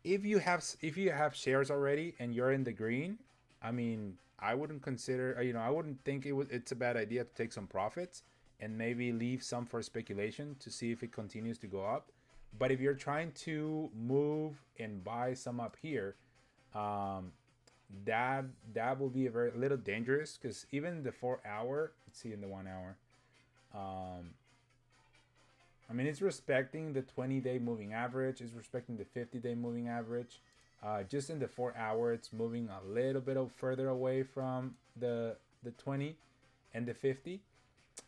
Speaker 1: if you have shares already and you're in the green, I wouldn't consider, I wouldn't think it's a bad idea to take some profits and maybe leave some for speculation to see if it continues to go up. But if you're trying to move and buy some up here, that will be a little dangerous, because even the 4 hour, let's see, in the 1 hour, it's respecting the 20-day moving average, it's respecting the 50-day moving average. Just in the 4 hour, it's moving a little bit further away from the 20 and the 50.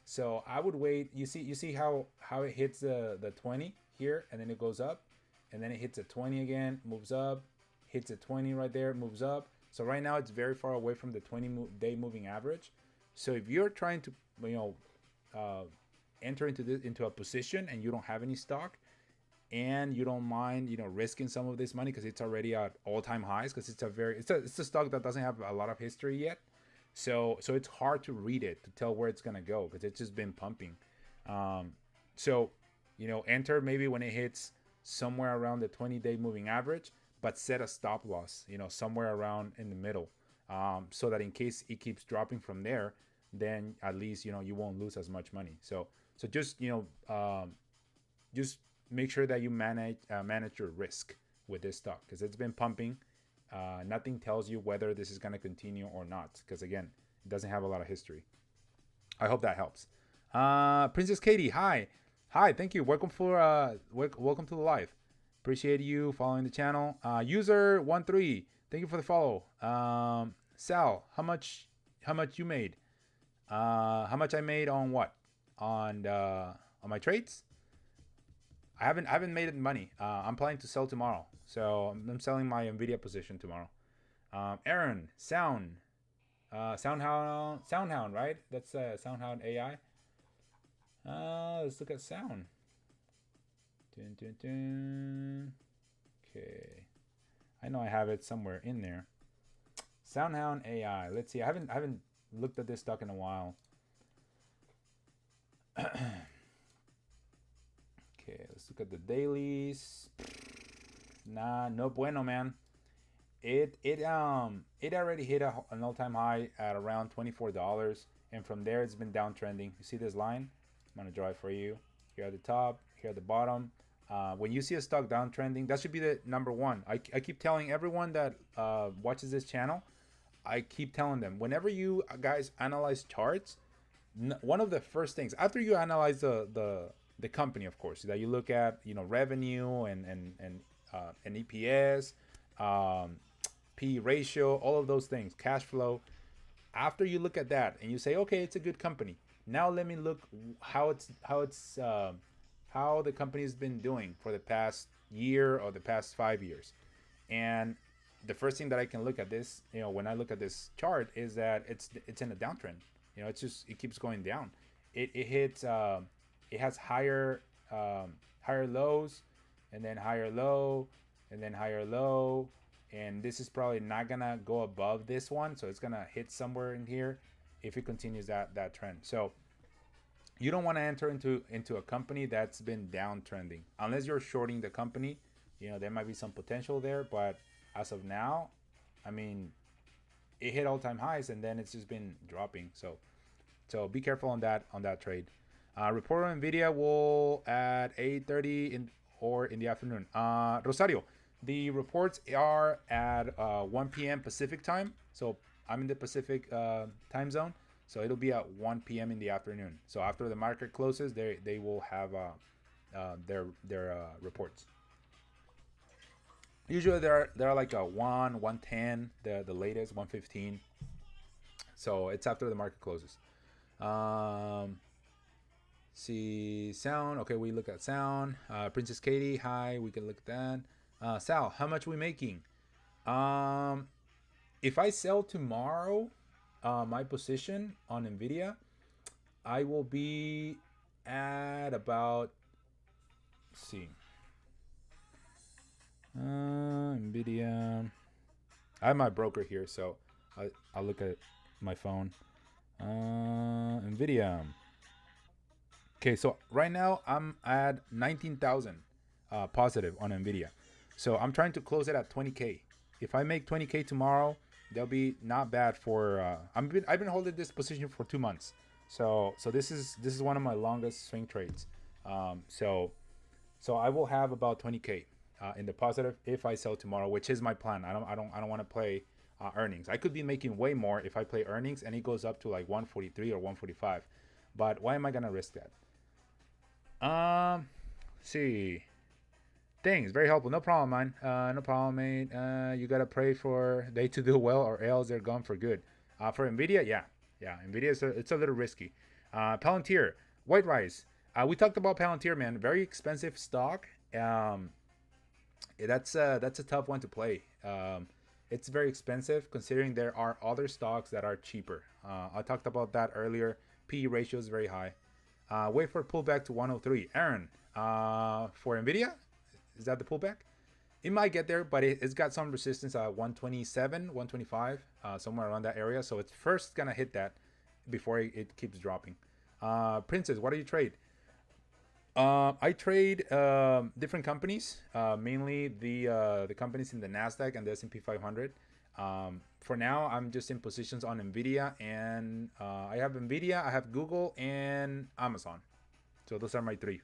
Speaker 1: So I would wait. You see how it hits the 20 here, and then it goes up, and then it hits a 20 again, moves up, hits a 20 right there, moves up. So right now it's very far away from the 20-day moving average. So if you're trying to enter into a position and you don't have any stock, and you don't mind risking some of this money because it's already at all-time highs, because it's a stock that doesn't have a lot of history yet. So it's hard to read it, to tell where it's gonna go, because it's just been pumping. So enter maybe when it hits somewhere around the 20-day moving average, but set a stop loss, somewhere around in the middle, so that in case it keeps dropping from there, then at least you won't lose as much money. So just just make sure that you manage your risk with this stock, because it's been pumping. Nothing tells you whether this is going to continue or not, because again, it doesn't have a lot of history. I hope that helps. Princess Katie, hi. Thank you. Welcome welcome to the live. Appreciate you following the channel. User 13, thank you for the follow. Sal, how much you made? How much I made on what? On my trades? I haven't made money. I'm planning to sell tomorrow, so I'm selling my Nvidia position tomorrow. Aaron, Soundhound, right? That's Soundhound AI. Let's look at Sound. Dun, dun, dun. Okay, I know I have it somewhere in there. Soundhound AI. Let's see. I haven't looked at this stock in a while. Okay, let's look at the dailies. Nah, no bueno, man. It already hit an all-time high at around $24, and from there it's been downtrending. You see this line? I'm gonna draw it for you. Here at the top, here at the bottom. When you see a stock downtrending, that should be the number one. I keep telling everyone that watches this channel, I keep telling them, whenever you guys analyze charts, one of the first things after you analyze the company, of course, that you look at, revenue and EPS, P ratio, all of those things, cash flow. After you look at that and you say, okay, it's a good company. Now let me look how the company's been doing for the past year or the past 5 years. And the first thing that I can look at this, when I look at this chart, is that it's in a downtrend. It keeps going down. It hits it has higher lows, and then higher low, and then higher low, and this is probably not gonna go above this one, so it's gonna hit somewhere in here if it continues that trend. So you don't want to enter into a company that's been downtrending unless you're shorting the company. There might be some potential there, but as of now, I mean, it hit all-time highs and then it's just been dropping. So be careful on that trade. Report on Nvidia will at 8:30 in the afternoon. Rosario, the reports are at 1 p.m. Pacific time. So I'm in the Pacific time zone. So it'll be at 1 p.m. in the afternoon. So after the market closes, they will have their reports. Usually they're like a 110, the latest 115. So it's after the market closes. See Sound. Okay, we look at Sound. Princess Katie, hi. We can look at that. Sal, how much we making? If I sell tomorrow, my position on Nvidia, I will be at about, let's see, Nvidia. I have my broker here, so I'll look at my phone. Nvidia. Okay, so right now I'm at 19,000 positive on Nvidia. So I'm trying to close it at 20K. If I make 20K tomorrow, they'll be not bad for. I've been holding this position for 2 months. So this is one of my longest swing trades. So I will have about 20K in the positive if I sell tomorrow, which is my plan. I don't want to play earnings. I could be making way more if I play earnings and it goes up to like 143 or 145. But why am I gonna risk that? See. Thanks, very helpful. No problem, man. No problem, mate. You gotta pray for they to do well, or else they're gone for good. For Nvidia, yeah. Nvidia it's a little risky. Palantir, White Rise. We talked about Palantir, man. Very expensive stock. That's a tough one to play. It's very expensive considering there are other stocks that are cheaper. I talked about that earlier. PE ratio is very high. Wait for pullback to 103. Aaron, for Nvidia. Is that the pullback? It might get there, but it's got some resistance at 127, 125, somewhere around that area. So it's first gonna hit that before it keeps dropping. Princess, what do you trade? I trade different companies, mainly the companies in the Nasdaq and the S&P 500. For now, I'm just in positions on Nvidia, and I have Nvidia, I have Google, and Amazon. So those are my three.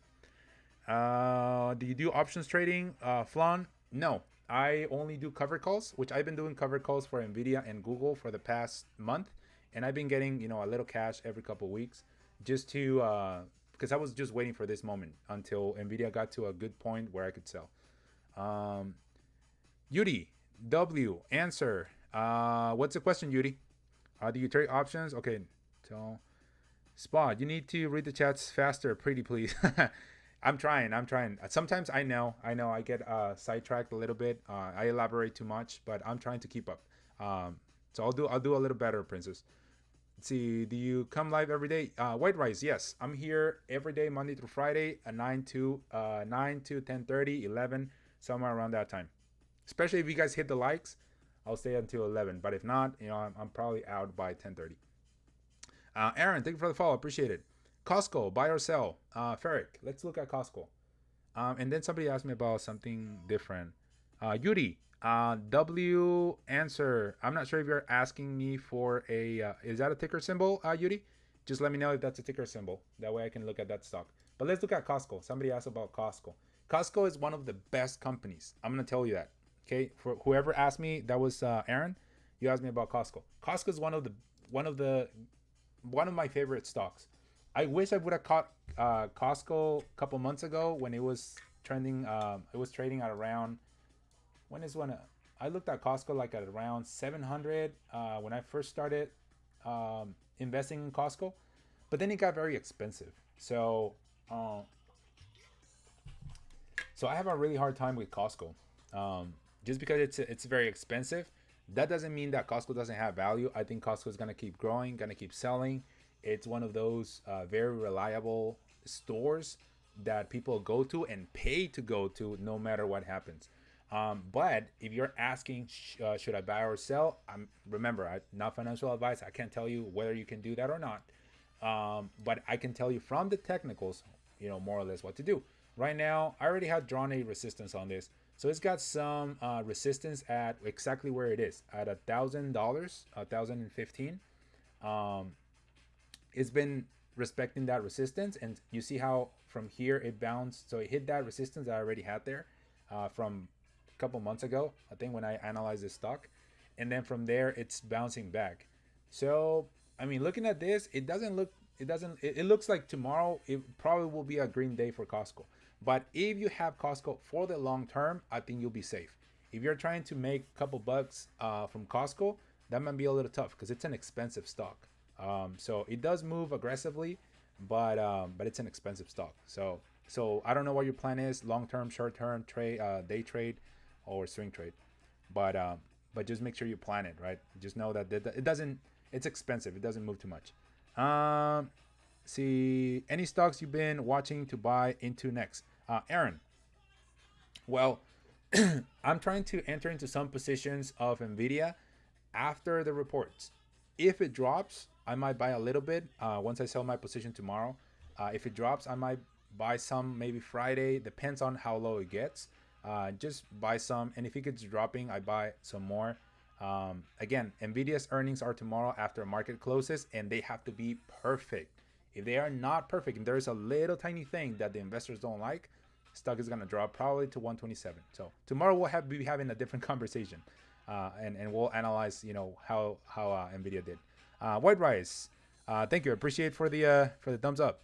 Speaker 1: Do you do options trading, Flan? No, I only do cover calls, which I've been doing cover calls for Nvidia and Google for the past month, and I've been getting a little cash every couple of weeks, just to because I was just waiting for this moment until Nvidia got to a good point where I could sell. Um, Yuri W answer. What's the question, Yuri? Do you trade options? Okay, so Spot, you need to read the chats faster, pretty please. I'm trying. I'm trying. Sometimes I get sidetracked a little bit. I elaborate too much, but I'm trying to keep up. So I'll do a little better, Princess. Let's see. Do you come live every day? White Rice, yes. I'm here every day, Monday through Friday, at 9 to 10:30, 11, somewhere around that time. Especially if you guys hit the likes, I'll stay until 11. But if not, I'm probably out by 10:30. Aaron, thank you for the follow. Appreciate it. Costco, buy or sell? Ferric, let's look at Costco. And then somebody asked me about something different. Yuri, W answer. I'm not sure if you're asking me for a. Is that a ticker symbol, Yuri? Just let me know if that's a ticker symbol. That way I can look at that stock. But let's look at Costco. Somebody asked about Costco. Costco is one of the best companies. I'm gonna tell you that. Okay, for whoever asked me, that was Aaron. You asked me about Costco. Costco is one of the one of my favorite stocks. I wish I would have caught Costco a couple months ago when it was trending. It was trading at around when is when I looked at Costco like at around 700 when I first started investing in Costco, but then it got very expensive. Uh, so I have a really hard time with Costco, just because it's very expensive. That doesn't mean that Costco doesn't have value. I think Costco is gonna keep growing, gonna keep selling. It's one of those very reliable stores that people go to and pay to go to no matter what happens. But if you're asking, should I buy or sell? Remember, not financial advice. I can't tell you whether you can do that or not. But I can tell you from the technicals, more or less what to do. Right now, I already have drawn a resistance on this. So it's got some resistance at exactly where it is at $1,000, 1,015. Um, it's been respecting that resistance, and you see how from here it bounced. So it hit that resistance that I already had there from a couple months ago, I think, when I analyzed the stock, and then from there it's bouncing back. So I mean, looking at this, it looks like tomorrow it probably will be a green day for Costco. But if you have Costco for the long term, I think you'll be safe. If you're trying to make a couple bucks from Costco, that might be a little tough because it's an expensive stock. So it does move aggressively, but it's an expensive stock. So I don't know what your plan is: long term, short term trade, day trade, or swing trade. But just make sure you plan it right. Just know that it doesn't. It's expensive. It doesn't move too much. See any stocks you've been watching to buy into next, Aaron? Well, I'm trying to enter into some positions of Nvidia after the reports. If it drops, I might buy a little bit once I sell my position tomorrow. If it drops, I might buy some maybe Friday. Depends on how low it gets. Just buy some, and if it keeps dropping, I buy some more. Again, Nvidia's earnings are tomorrow after market closes, and they have to be perfect. If they are not perfect, if there's a little tiny thing that the investors don't like, stock is gonna drop probably to 127. So tomorrow we'll be having a different conversation, and we'll analyze how Nvidia did. White Rice, thank you, appreciate for the thumbs up.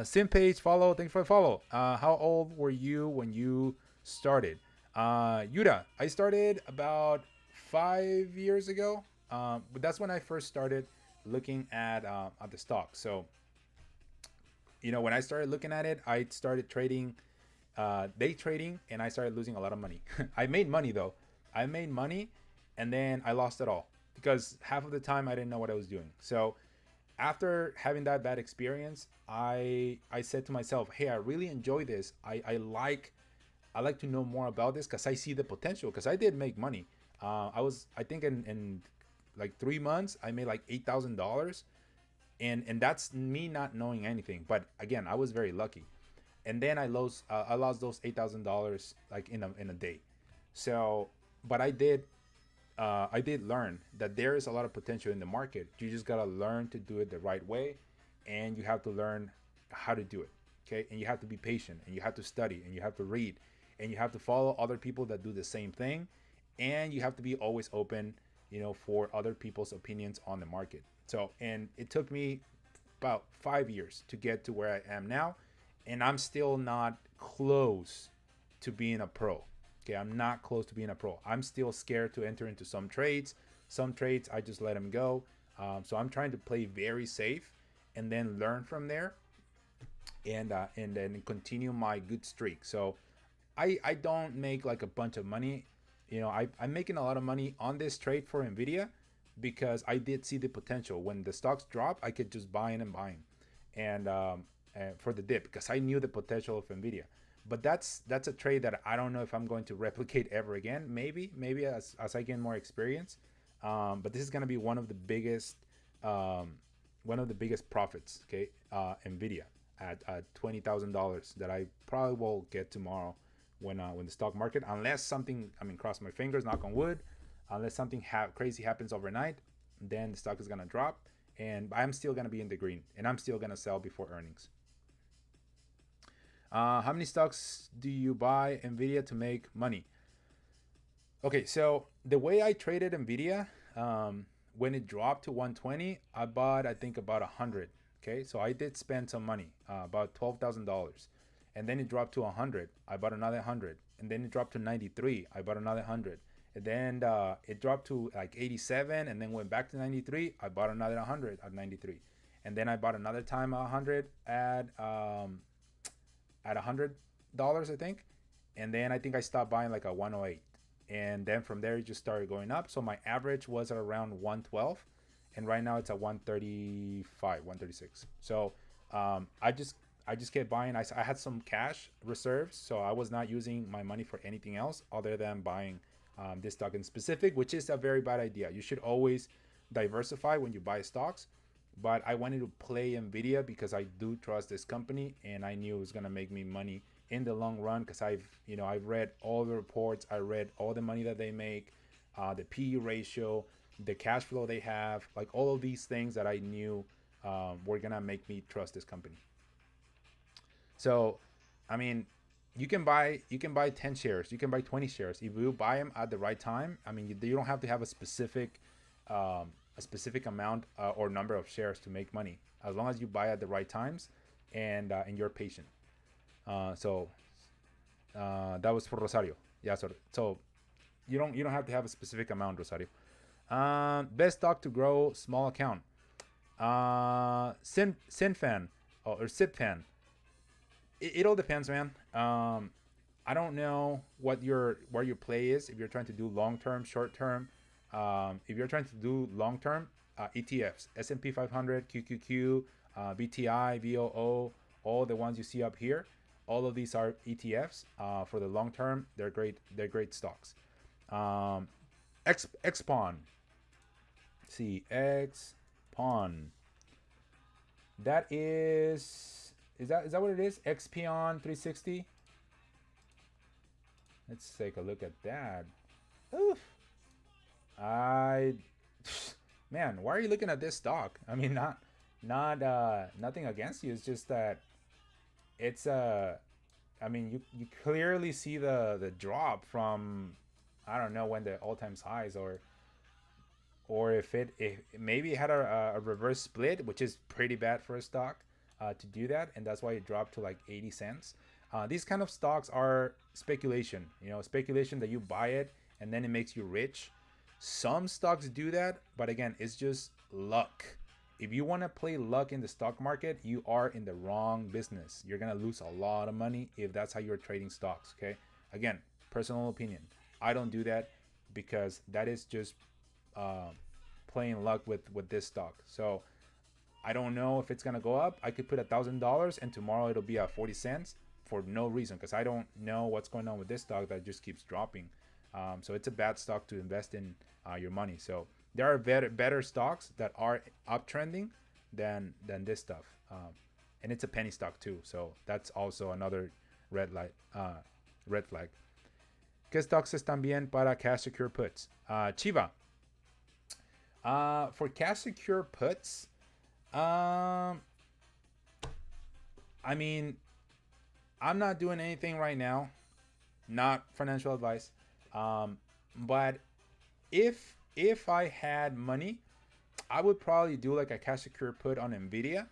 Speaker 1: Sim page follow, thank you for the follow. How old were you when you started? Yuda, I started about 5 years ago. But that's when I first started looking at the stock. So when I started looking at it, I started trading, day trading, and I started losing a lot of money. I made money though. I made money, and then I lost it all because half of the time I didn't know what I was doing. So after having that bad experience, I said to myself, hey, I really enjoy this. I like to know more about this because I see the potential. Because I did make money. I think in like 3 months I made like $8,000, and that's me not knowing anything. But again, I was very lucky. and then I lost those $8,000 like in a day. So, but I did learn that there is a lot of potential in the market. You just gotta learn to do it the right way, and you have to learn how to do it. Okay, and you have to be patient, and you have to study, and you have to read, and you have to follow other people that do the same thing, and you have to be always open, for other people's opinions on the market. So, and it took me about 5 years to get to where I am now, and I'm still not close to being a pro. Okay, I'm not close to being a pro. I'm still scared to enter into some trades. Some trades I just let them go. So I'm trying to play very safe and then learn from there, and then continue my good streak. So I don't make like a bunch of money. I'm making a lot of money on this trade for Nvidia because I did see the potential. When the stocks drop, I could just buy in and buy in, and for the dip, because I knew the potential of Nvidia. But that's a trade that I don't know if I'm going to replicate ever again. Maybe as I gain more experience. But this is going to be um, one of the biggest profits. Okay, Nvidia at $20,000 that I probably will get tomorrow when the stock market, unless something, I mean, cross my fingers, knock on wood, unless something crazy happens overnight, then the stock is gonna drop, and I'm still gonna be in the green, and I'm still gonna sell before earnings. How many stocks do you buy Nvidia to make money? Okay, so the way I traded Nvidia, when it dropped to 120, I bought, I think, about 100. Okay, so I did spend some money, about $12,000, and then it dropped to 100. I bought another 100, and then it dropped to 93. I bought another 100, and then it dropped to like 87, and then went back to 93. I bought another 100 at 93, and then I bought another time 100 at $100, I think, and then I think I stopped buying like a 108, and then from there it just started going up. So my average was at around 112, and right now it's at 135, 136. So I just kept buying. I had some cash reserves, so I was not using my money for anything else other than buying this stock in specific, which is a very bad idea. You should always diversify when you buy stocks, but I wanted to play Nvidia because I do trust this company, and I knew it was gonna make me money in the long run, because I've read all the reports, I read all the money that they make, the PE ratio, the cash flow they have, like all of these things that I knew were gonna make me trust this company. So, I mean, you can buy 10 shares, you can buy 20 shares if you buy them at the right time. I mean, you don't have to have a specific amount or number of shares to make money, as long as you buy at the right times, and you're patient. So that was for Rosario. Yeah, so you don't have to have a specific amount, Rosario. Best stock to grow small account. Sinfan, or Sipfan. It all depends, man. I don't know what your play is. If you're trying to do long term, short term, if you're trying to do long term, ETFs, S&P 500, QQQ, BTI, VOO, all the ones you see up here, all of these are ETFs. For the long term, they're great. They're great stocks. Um, Xpon. See, Xpon. That is that what it is? Xpion 360. Let's take a look at that. Oof. I Man, why are you looking at this stock? I mean, not nothing against you. It's just that it's I mean, you clearly see the drop from, I don't know when the all time highs, or if maybe it had a reverse split, which is pretty bad for a stock to do that, and that's why it dropped to like 80 cents. These kind of stocks are speculation, speculation that you buy it and then it makes you rich. Some stocks do that, but again, it's just luck. If you want to play luck in the stock market, you are in the wrong business. You're going to lose a lot of money if that's how you're trading stocks, okay? Again, personal opinion. I don't do that because that is just uh, playing luck with this stock. So I don't know if it's gonna go up. I could put $1,000 and tomorrow it'll be at 40 cents for no reason, because I don't know what's going on with this stock that just keeps dropping. So it's a bad stock to invest in your money. So there are better stocks that are uptrending than this stuff. and it's a penny stock too. So that's also another red light, red flag. ¿Qué stocks están bien para cash secure puts? Chiva. For cash secure puts, um, I mean, I'm not doing anything right now. Not financial advice. But if I had money, I would probably do like a cash secure put on Nvidia.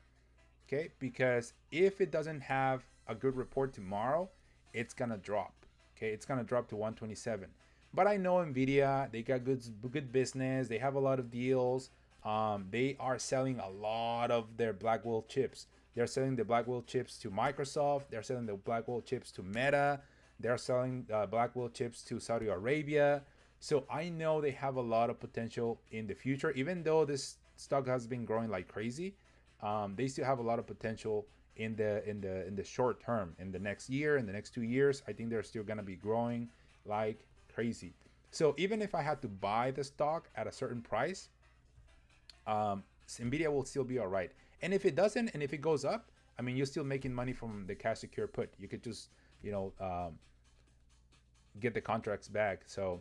Speaker 1: Okay, because if it doesn't have a good report tomorrow, it's gonna drop. Okay, it's gonna drop to 127. But I know Nvidia, they got good business. They have a lot of deals. They are selling a lot of their Blackwell chips. They're selling the Blackwell chips to Microsoft. They're selling the Blackwell chips to Meta. They're selling Blackwell chips to Saudi Arabia. So I know they have a lot of potential in the future. Even though this stock has been growing like crazy, they still have a lot of potential in the short term. In the next year, in the next 2 years, I think they're still gonna be growing like crazy. So even if I had to buy the stock at a certain price, Nvidia will still be all right. And if it doesn't, and if it goes up, I mean, you're still making money from the cash secure put. You could just, get the contracts back. So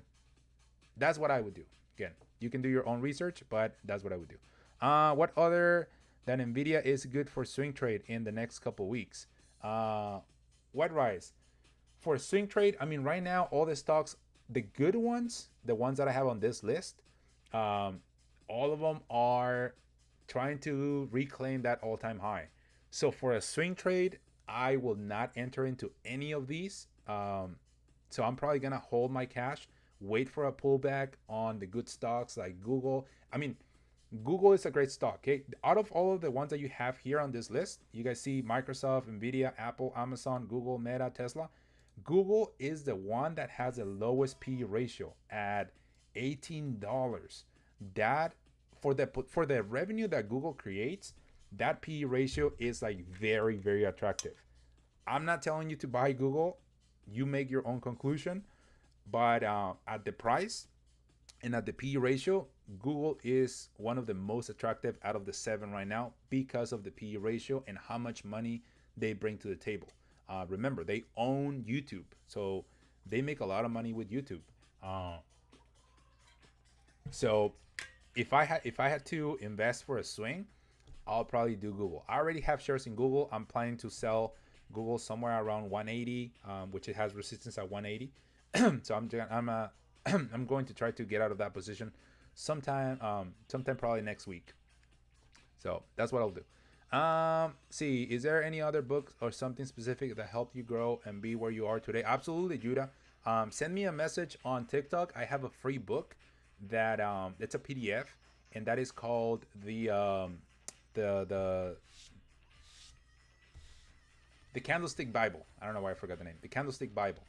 Speaker 1: that's what I would do. Again, you can do your own research, but that's what I would do. What other than Nvidia is good for swing trade in the next couple weeks? What rise for swing trade? I mean, right now all the stocks, the good ones, the ones that I have on this list, all of them are trying to reclaim that all-time high. So for a swing trade, I will not enter into any of these. So I'm probably gonna hold my cash, wait for a pullback on the good stocks like Google. I mean, Google is a great stock. Okay, out of all of the ones that you have here on this list, you guys see Microsoft, Nvidia, Apple, Amazon, Google, Meta, Tesla. Google is the one that has the lowest PE ratio at $18. That for the revenue that Google creates, that PE ratio is like very, very attractive. I'm not telling you to buy Google. You make your own conclusion. But at the price and at the PE ratio, Google is one of the most attractive out of the seven right now because of the PE ratio and how much money they bring to the table. Remember, they own YouTube, so they make a lot of money with YouTube. So if I had to invest for a swing, I'll probably do Google. I already have shares in Google. I'm planning to sell Google somewhere around 180, which it has resistance at 180. So I'm going to try to get out of that position sometime probably next week. So that's what I'll do. See, is there any other book or something specific that helped you grow and be where you are today? Absolutely, Judah. Send me a message on TikTok. I have a free book that it's a PDF, and that is called the Candlestick Bible. I don't know why I forgot the name. The Candlestick Bible.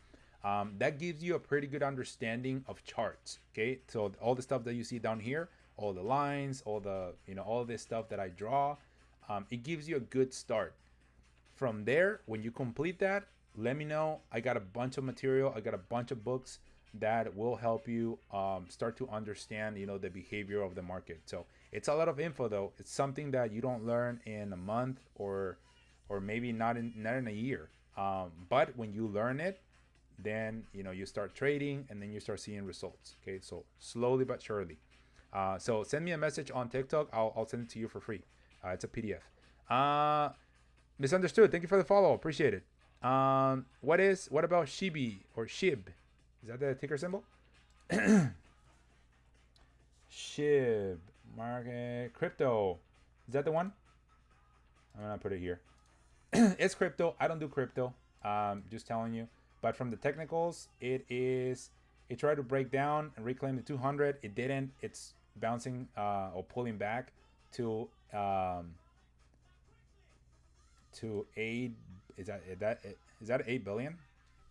Speaker 1: That gives you a pretty good understanding of charts. Okay, so all the stuff that you see down here, all the lines, all the all this stuff that I draw, it gives you a good start. From there, when you complete that, let me know. I got a bunch of material. I got a bunch of books that will help you start to understand the behavior of the market. So it's a lot of info, though. It's something that you don't learn in a month or maybe not in a year. But when you learn it, then you start trading, and then you start seeing results. Okay, so slowly but surely. So send me a message on TikTok. I'll send it to you for free. It's a PDF. Misunderstood. Thank you for the follow. Appreciate it. What about Shibi or Shib? Is that the ticker symbol? Shib market crypto. Is that the one? I'm gonna put it here. It's crypto. I don't do crypto. Just telling you. But from the technicals, it tried to break down and reclaim the 200. It didn't. It's bouncing or pulling back to 8. Is that 8 billion?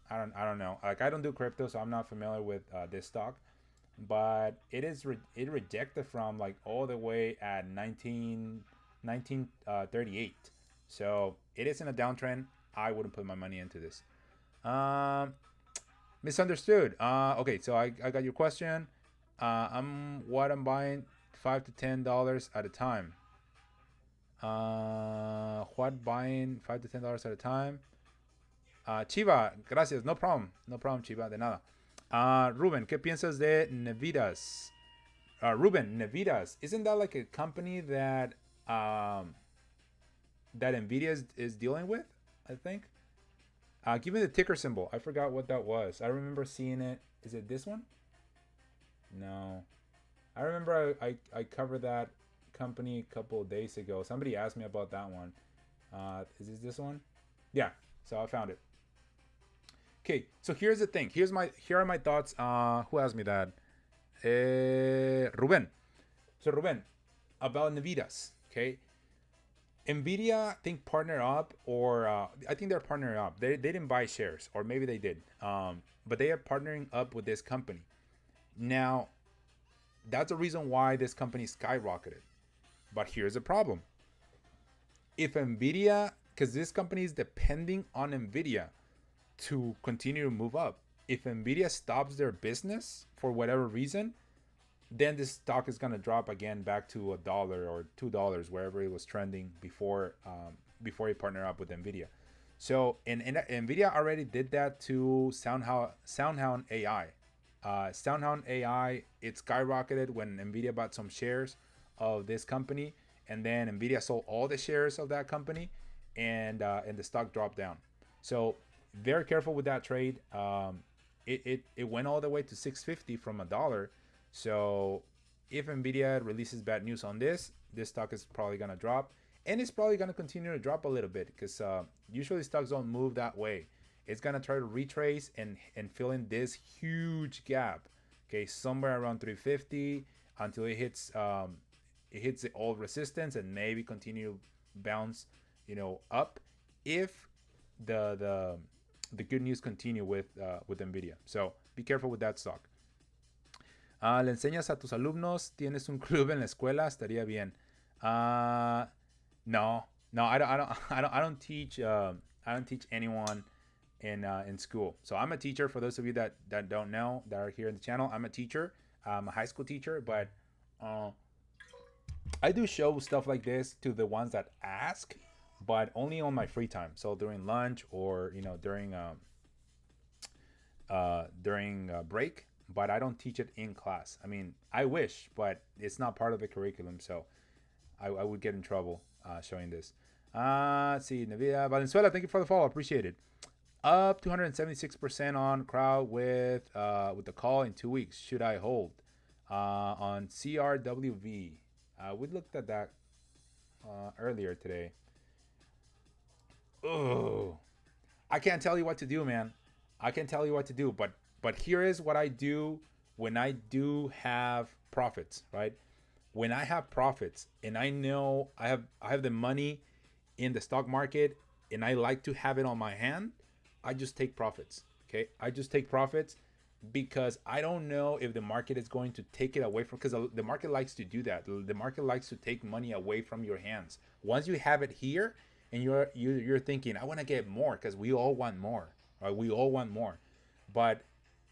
Speaker 1: I don't know. Like, I don't do crypto, so I'm not familiar with this stock. But it rejected from like all the way at 1938. So it is in a downtrend. I wouldn't put my money into this. Misunderstood. Okay, so I got your question. I'm buying $5 to $10 at a time. What buying $5 to $10 at a time? Chiva, gracias. No problem. No problem, Chiva. De nada. Ruben, ¿qué piensas de Nevitas? Ruben, Nevitas. Isn't that like a company that that Nvidia is dealing with? I think. Give me the ticker symbol. I forgot what that was. I remember seeing it. Is it this one? No. I remember I covered that company a couple of days ago. Somebody asked me about that one. Is this one? Yeah. So I found it. Okay. So here's the thing. Here are my thoughts. Who asked me that? Ruben. So Ruben, about Navidas. Okay. Nvidia, I think partner up, or I think they're partnering up. They didn't buy shares, or maybe they did. But they are partnering up with this company. Now, that's the reason why this company skyrocketed. But here's the problem. If Nvidia, because this company is depending on Nvidia to continue to move up. If Nvidia stops their business for whatever reason, then this stock is gonna drop again back to $1 or $2 wherever it was trending before it partnered up with Nvidia. So and Nvidia already did that to SoundHound AI. SoundHound AI, it skyrocketed when Nvidia bought some shares of this company, and then Nvidia sold all the shares of that company, and the stock dropped down. So very careful with that trade. It went all the way to 650 from $1. So if Nvidia releases bad news on this stock is probably gonna drop, and it's probably gonna continue to drop a little bit because usually stocks don't move that way. It's gonna try to retrace and fill in this huge gap, okay, somewhere around 350 until it hits the old resistance and maybe continue bounce, up if the good news continue with Nvidia. So be careful with that stock. Le enseñas a tus alumnos, tienes un club en la escuela, estaría bien. No, I don't teach. I don't teach anyone in school. So I'm a teacher. For those of you that don't know, that are here in the channel, I'm a teacher. I'm a high school teacher, but I do show stuff like this to the ones that ask, but only on my free time. So during lunch, or during break. But I don't teach it in class. I mean, I wish, but it's not part of the curriculum, so I would get in trouble showing this. Let's see, Nvidia Valenzuela, thank you for the follow. Appreciate it. Up 276% on crowd with the call in 2 weeks. Should I hold? On CRWV. We looked at that earlier today. Oh, I can't tell you what to do, man. I can't tell you what to do, but here is what I do when I do have profits, right? When I have profits and I know I have the money in the stock market and I like to have it on my hand, I just take profits. Okay? I just take profits because I don't know if the market is going to take it away from, because the market likes to do that. The market likes to take money away from your hands. Once you have it here and you're thinking, I want to get more, because we all want more. Right? We all want more. But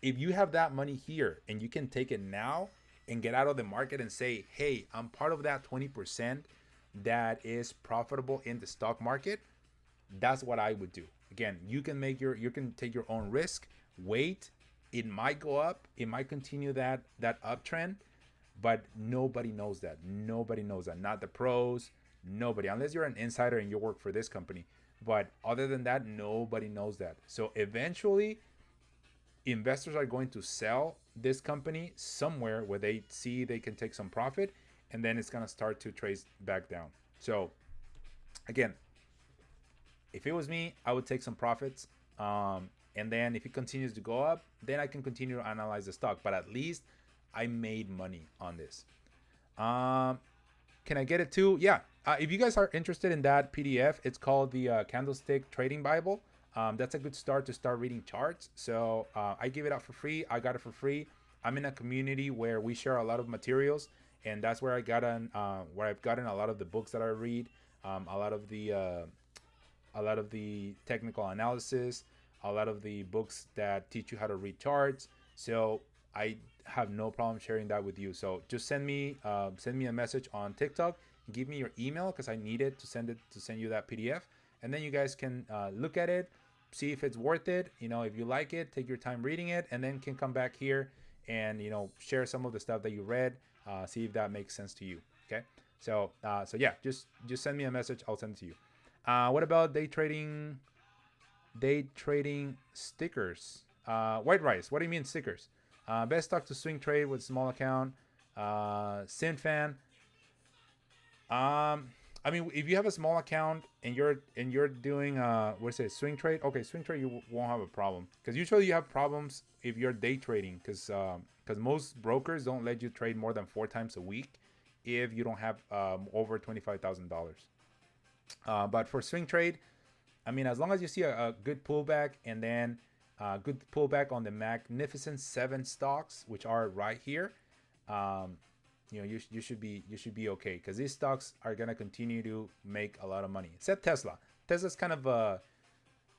Speaker 1: if you have that money here and you can take it now and get out of the market and say, hey, I'm part of that 20% that is profitable in the stock market, that's what I would do. Again, you can take your own risk, wait, it might go up, it might continue that uptrend, but nobody knows that. Nobody knows that. Not the pros, nobody, unless you're an insider and you work for this company. But other than that, nobody knows that. So eventually, investors are going to sell this company somewhere where they see they can take some profit, and then it's going to start to trace back down. So again, if it was me, I would take some profits, and then if it continues to go up, then I can continue to analyze the stock, but at least I made money on this. Can I get it too? Yeah. If you guys are interested in that PDF, it's called the Candlestick Trading Bible. That's a good start to start reading charts. So I give it out for free. I got it for free. I'm in a community where we share a lot of materials, and that's where I've gotten a lot of the books that I read, a lot of the technical analysis, a lot of the books that teach you how to read charts. So I have no problem sharing that with you. So just send me a message on TikTok. Give me your email because I need it to send you that PDF, and then you guys can look at it, see if it's worth it. If you like it, take your time reading it, and then can come back here and share some of the stuff that you read. See if that makes sense to you. Okay. So yeah, just send me a message. I'll send it to you. What about day trading? Day trading stickers. White rice. What do you mean stickers? Best stock to swing trade with small account. Sinfan. I mean, if you have a small account and you're doing what's it, swing trade? Okay, swing trade you won't have a problem because usually you have problems if you're day trading because most brokers don't let you trade more than 4 times a week if you don't have over $25,000. But for swing trade, I mean, as long as you see a good pullback and then good pullback on the Magnificent Seven stocks, which are right here, you should be okay because these stocks are gonna continue to make a lot of money. Except Tesla. Tesla's kind of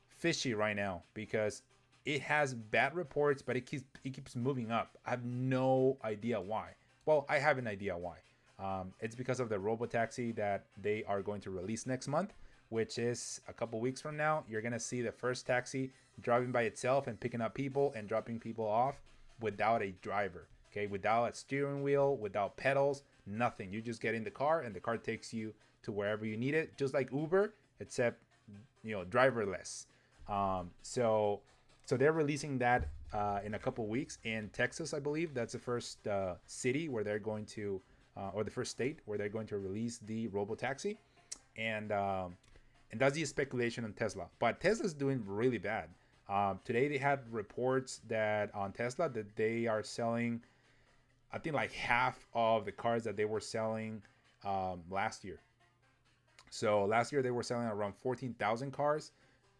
Speaker 1: fishy right now because it has bad reports, but it keeps moving up. I have no idea why. Well, I have an idea why. It's because of the robotaxi that they are going to release next month, which is a couple weeks from now. You're gonna see the first taxi driving by itself and picking up people and dropping people off without a driver. Okay, without a steering wheel, without pedals, nothing. You just get in the car and the car takes you to wherever you need it, just like Uber, except driverless. So they're releasing that in a couple weeks in Texas, I believe. That's the first city where they're going to, or the first state where they're going to release the robotaxi, and that's the speculation on Tesla. But Tesla's doing really bad. Today they had reports that on Tesla that they are selling, I think, like half of the cars that they were selling last year. So last year they were selling around 14,000 cars,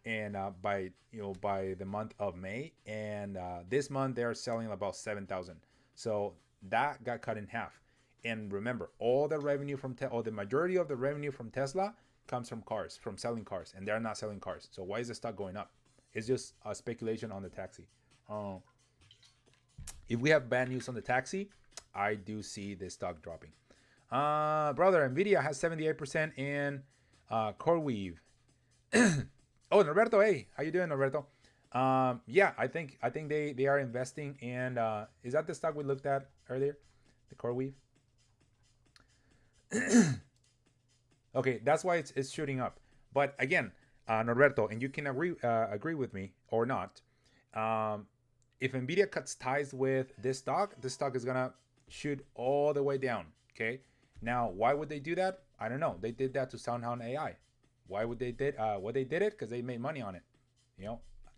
Speaker 1: and by the month of May, and this month they're selling about 7,000. So that got cut in half. And remember, all the revenue from the majority of the revenue from Tesla comes from cars, from selling cars, and they're not selling cars. So why is the stock going up? It's just a speculation on the taxi. If we have bad news on the taxi, I do see this stock dropping. Brother, Nvidia has 78% in CoreWeave. Oh, Norberto, hey, how you doing, Norberto? Yeah, I think they are investing in. Is that the stock we looked at earlier, the CoreWeave? Okay, that's why it's shooting up. But again, Norberto, and you can agree with me or not. If Nvidia cuts ties with this stock is gonna shoot all the way down. Okay. Now, why would they do that? I don't know. They did that to SoundHound AI. Why would they did what they did it? Because they made money on it.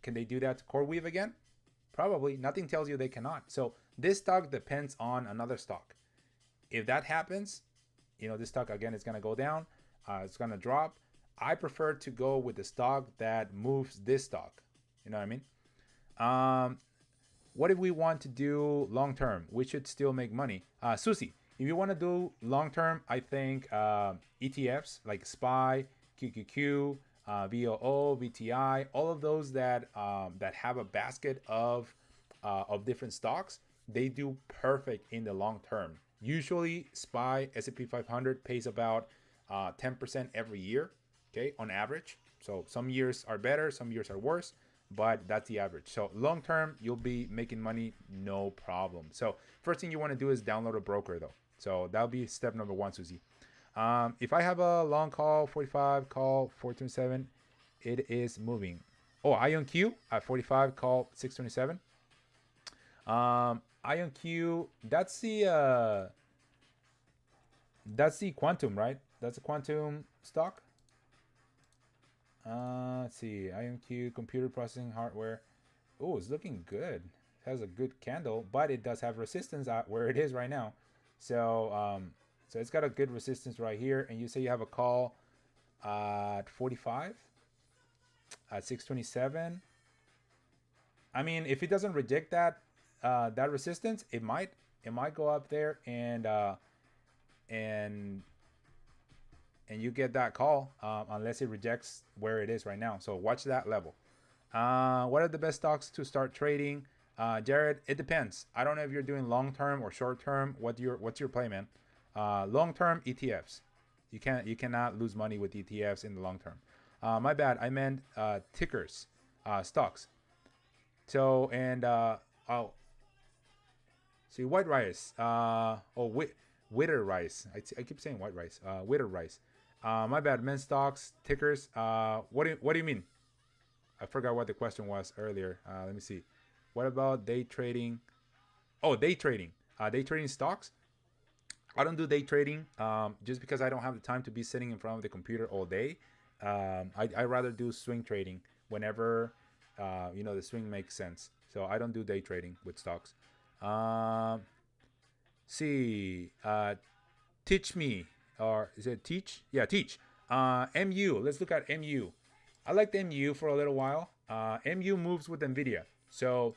Speaker 1: Can they do that to CoreWeave again? Probably. Nothing tells you they cannot. So this stock depends on another stock. If that happens, this stock again is gonna go down. It's gonna drop. I prefer to go with the stock that moves this stock. You know what I mean? What if we want to do long term? We should still make money. Susie, if you want to do long term, I think ETFs like SPY, QQQ, VOO, VTI, all of those that have a basket of different stocks, they do perfect in the long term. Usually, SPY S&P 500 pays about 10% every year, okay, on average. So some years are better, some years are worse, but that's the average. So long term, you'll be making money, no problem. So first thing you want to do is download a broker, though. So that'll be step number one, Susie. If I have a long call, 45, call 427, it is moving. Oh, IonQ at 45, call 627. IonQ, that's the quantum, right? That's a quantum stock. Let's see, IonQ computer processing hardware. Oh, it's looking good. It has a good candle, but it does have resistance at where it is right now. So so it's got a good resistance right here. And you say you have a call at 45, at 627. I mean, if it doesn't reject that resistance, it might go up there and you get that call unless it rejects where it is right now. So watch that level. What are the best stocks to start trading? Jared, it depends. I don't know if you're doing long term or short term. What's your play, man? Long term ETFs. You cannot lose money with ETFs in the long term. My bad. I meant tickers, stocks. So and oh, see white rice. Witter rice. I keep saying white rice. Witter rice. My bad. Men stocks, tickers. What do you mean? I forgot what the question was earlier. Let me see. What about day trading? Oh, day trading. Day trading stocks. I don't do day trading just because I don't have the time to be sitting in front of the computer all day. I rather do swing trading whenever the swing makes sense. So I don't do day trading with stocks. Um, see, teach me, or is it teach? Yeah, teach. MU. Let's look at MU. I liked MU for a little while. MU moves with Nvidia. So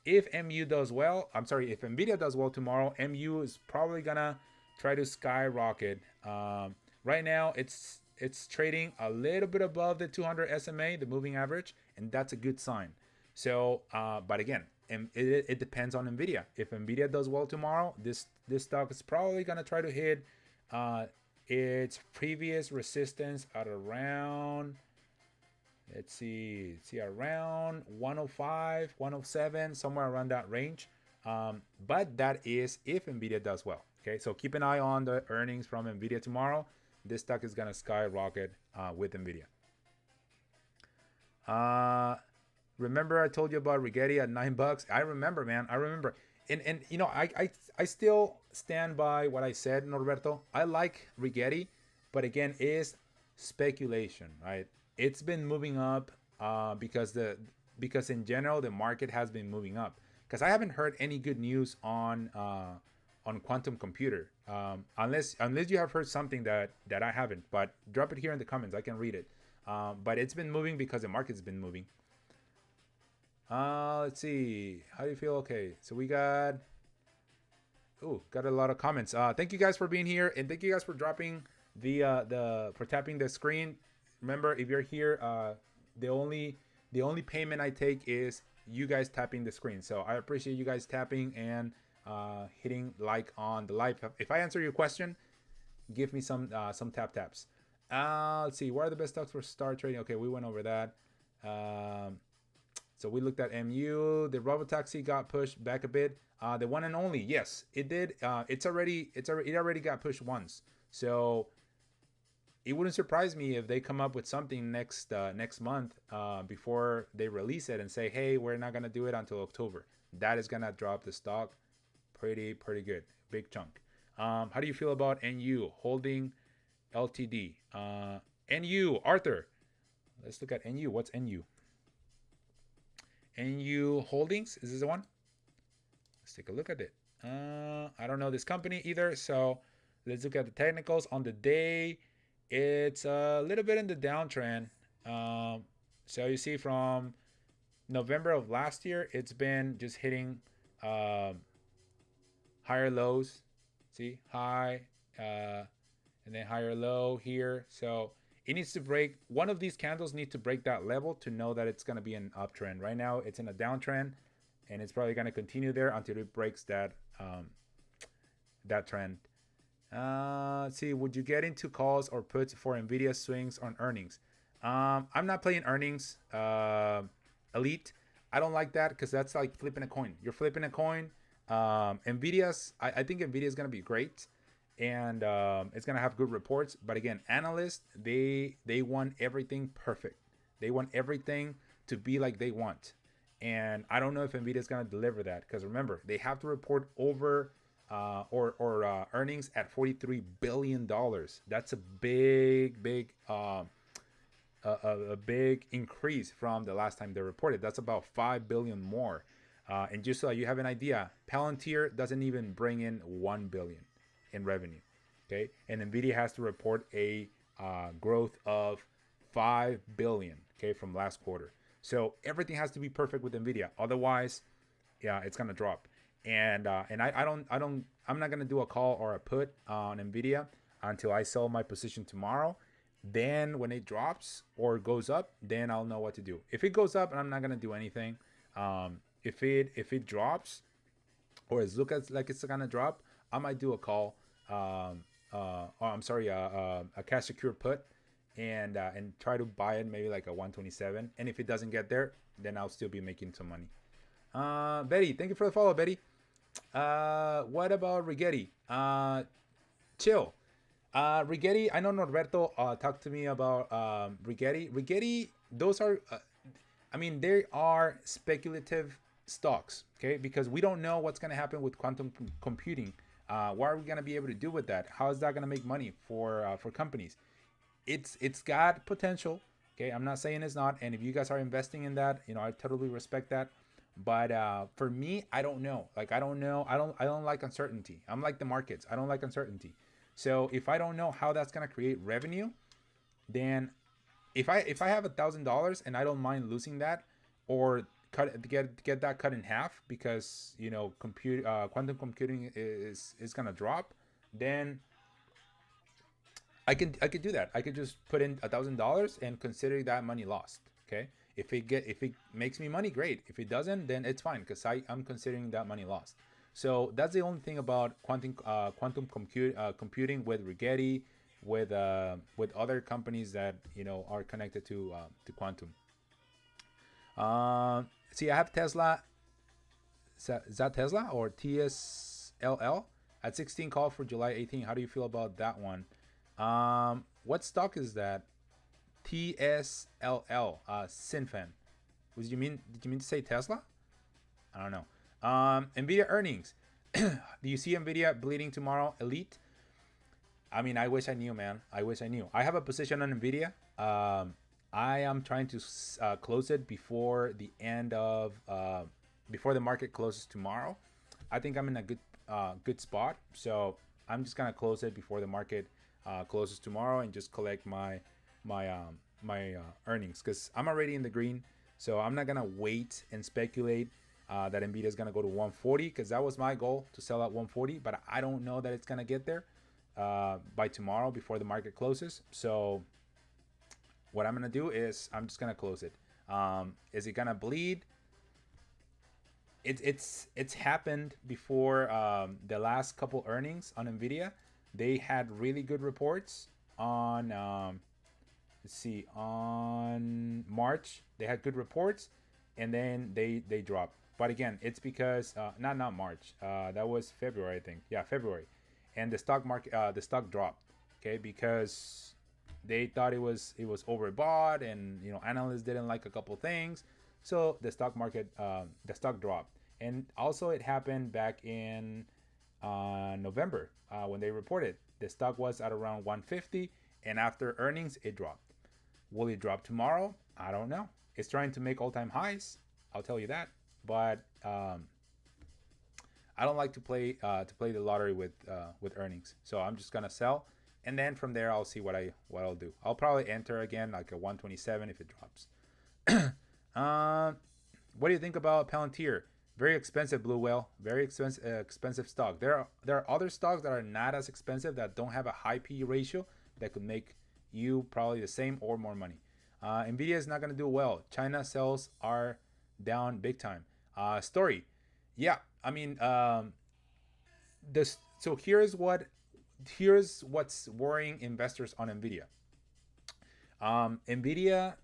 Speaker 1: if MU does well, I'm sorry, if Nvidia does well tomorrow, MU is probably gonna try to skyrocket. Right now, it's trading a little bit above the 200 SMA, the moving average, and that's a good sign. So, but again, it depends on Nvidia. If Nvidia does well tomorrow, this stock is probably gonna try to hit its previous resistance at around, let's see around 105, 107, somewhere around that range. But that is if Nvidia does well. Okay, so keep an eye on the earnings from Nvidia tomorrow. This stock is gonna skyrocket with Nvidia. Remember I told you about Rigetti at $9? I remember, man. I remember. And I still stand by what I said, Norberto. I like Rigetti, but again, is speculation, right? It's been moving up because in general the market has been moving up. Because I haven't heard any good news on quantum computer, unless you have heard something that I haven't. But drop it here in the comments. I can read it. But it's been moving because the market's been moving. Let's see. How do you feel? Okay, so we got a lot of comments. Thank you guys for being here, and thank you guys for dropping for tapping the screen. Remember, if you're here, the only payment I take is you guys tapping the screen. So I appreciate you guys tapping and hitting like on the live. If I answer your question, give me some taps. Let's see. What are the best stocks for start trading? Okay, we went over that. So we looked at MU. The Robotaxi got pushed back a bit. The one and only, yes, it did. It already got pushed once. So it wouldn't surprise me if they come up with something next month before they release it and say, hey, we're not gonna do it until October. That is gonna drop the stock pretty good, big chunk. How do you feel about NU holding LTD? NU, Arthur. Let's look at NU. What's NU? NU Holdings, is this the one? Let's take a look at it. I don't know this company either, so let's look at the technicals. On the day, it's a little bit in the downtrend. So you see from November of last year, it's been just hitting higher lows. See, high, and then higher low here. So it needs to break, one of these candles needs to break that level to know that it's going to be an uptrend. Right now, it's in a downtrend, and it's probably going to continue there until it breaks that trend. Let's see, would you get into calls or puts for Nvidia swings on earnings? I'm not playing earnings elite. I don't like that because that's like flipping a coin. You're flipping a coin. I think Nvidia is going to be great, and it's going to have good reports. But again, analysts, they want everything perfect. They want everything to be like they want. And I don't know if Nvidia is going to deliver that, because remember, they have to report over earnings at $43 billion. That's a big a big increase from the last time they reported. That's about 5 billion more. And just so you have an idea, Palantir doesn't even bring in 1 billion in revenue. Okay, and Nvidia has to report a growth of 5 billion. Okay, from last quarter. So everything has to be perfect with Nvidia. Otherwise, yeah, it's gonna drop. And I'm not gonna do a call or a put on Nvidia until I sell my position tomorrow. Then when it drops or goes up, then I'll know what to do. If it goes up, I'm not gonna do anything. if it drops, or it looks like it's gonna drop, I might do a call. Or I'm sorry, a cash secure put, and try to buy it maybe like a 127. And if it doesn't get there, then I'll still be making some money. Betty, thank you for the follow, Betty. What about Rigetti? Chill. Rigetti, I know Norberto talked to me about Rigetti. Rigetti, those are, I mean, they are speculative stocks, okay? Because we don't know what's going to happen with quantum computing. What are we going to be able to do with that? How is that going to make money for companies? It's got potential, okay? I'm not saying it's not. And if you guys are investing in that, I totally respect that. But for me, I don't know. Like, I don't know. I don't like uncertainty. I'm like the markets. I don't like uncertainty. So if I don't know how that's gonna create revenue, then if I have $1,000 and I don't mind losing that, or get that cut in half because quantum computing is gonna drop, then I could do that. I could just put in $1,000 and consider that money lost. Okay. If it makes me money, great. If it doesn't, then it's fine because I'm considering that money lost. So that's the only thing about computing with Rigetti, with other companies that are connected to quantum. See, I have Tesla. Is that Tesla or TSLL at 16 call for July 18? How do you feel about that one? What stock is that? TSLL, Sinfan. Did you mean to say Tesla? I don't know. Nvidia earnings. Do you see Nvidia bleeding tomorrow? Elite. I mean, I wish I knew, man. I wish I knew. I have a position on Nvidia. I am trying to close it before the end of before the market closes tomorrow. I think I'm in a good spot. So I'm just gonna close it before the market closes tomorrow and just collect my earnings because I'm already in the green. So I'm not gonna wait and speculate that Nvidia is gonna go to 140 because that was my goal to sell at 140, but I don't know that it's gonna get there by tomorrow before the market closes. So what I'm gonna do is I'm just gonna close it. Is it gonna bleed? It's happened before the last couple earnings on Nvidia. They had really good reports on let's see, on March they had good reports, and then they dropped. But again, it's because not March, that was February, I think. Yeah, February. And the stock market the stock dropped, okay, because they thought it was overbought, and analysts didn't like a couple things. So the stock market the stock dropped. And also it happened back in November when they reported the stock was at around 150, and after earnings it dropped. Will it drop tomorrow? I don't know. It's trying to make all-time highs, I'll tell you that. But I don't like to play the lottery with earnings. So I'm just gonna sell, and then from there I'll see what I'll do. I'll probably enter again like a 127 if it drops. What do you think about Palantir? Very expensive, Blue Whale. Very expensive stock. There are other stocks that are not as expensive, that don't have a high PE ratio, that could make you probably the same or more money. Nvidia is not going to do well. China sales are down big time. Story. Yeah, I mean, this. So here's what's worrying investors on Nvidia. Nvidia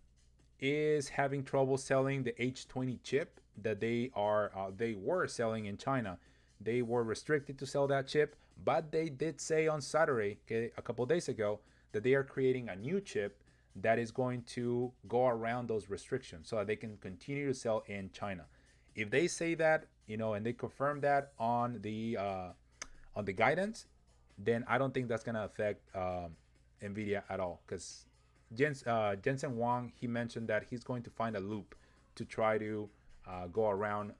Speaker 1: is having trouble selling the H20 chip that they were selling in China. They were restricted to sell that chip, but they did say on Saturday, okay, a couple days ago, that they are creating a new chip that is going to go around those restrictions so that they can continue to sell in China. If they say that, and they confirm that on the guidance, then I don't think that's gonna affect Nvidia at all, because Jensen Huang, he mentioned that he's going to find a loop to try to go around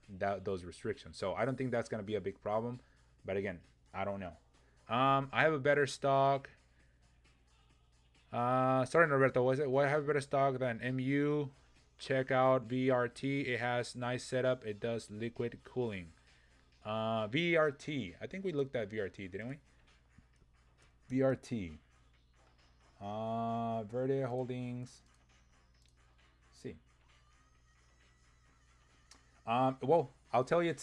Speaker 1: those restrictions. So I don't think that's going to be a big problem. But again, I don't know. I have a better stock. Sorry, Norberto. What I have a better stock than MU? Check out VRT. It has nice setup. It does liquid cooling. VRT. I think we looked at VRT, didn't we? VRT. Verde Holdings. Let's see. Well, I'll tell you,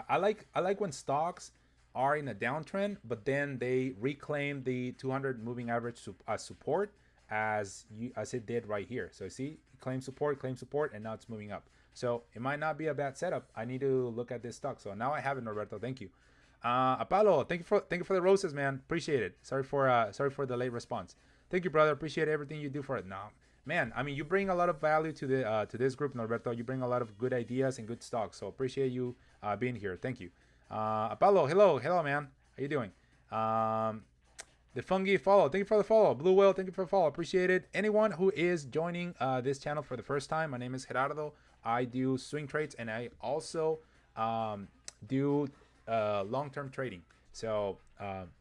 Speaker 1: I like when stocks are in a downtrend, but then they reclaim the 200 moving average support as it did right here. So see, claim support, and now it's moving up. So it might not be a bad setup. I need to look at this stock. So now I have it, Norberto. Thank you. Apollo, thank you for the roses, man. Appreciate it. Sorry for the late response. Thank you, brother. Appreciate everything you do for it. Now, man, I mean, you bring a lot of value to this group, Norberto. You bring a lot of good ideas and good stock. So appreciate you being here. Thank you. Apollo, hello, man. How you doing? Um, the fungi follow. Thank you for the follow. Blue Whale, thank you for the follow. Appreciate it. Anyone who is joining this channel for the first time, my name is Gerardo. I do swing trades and I also do long-term trading. So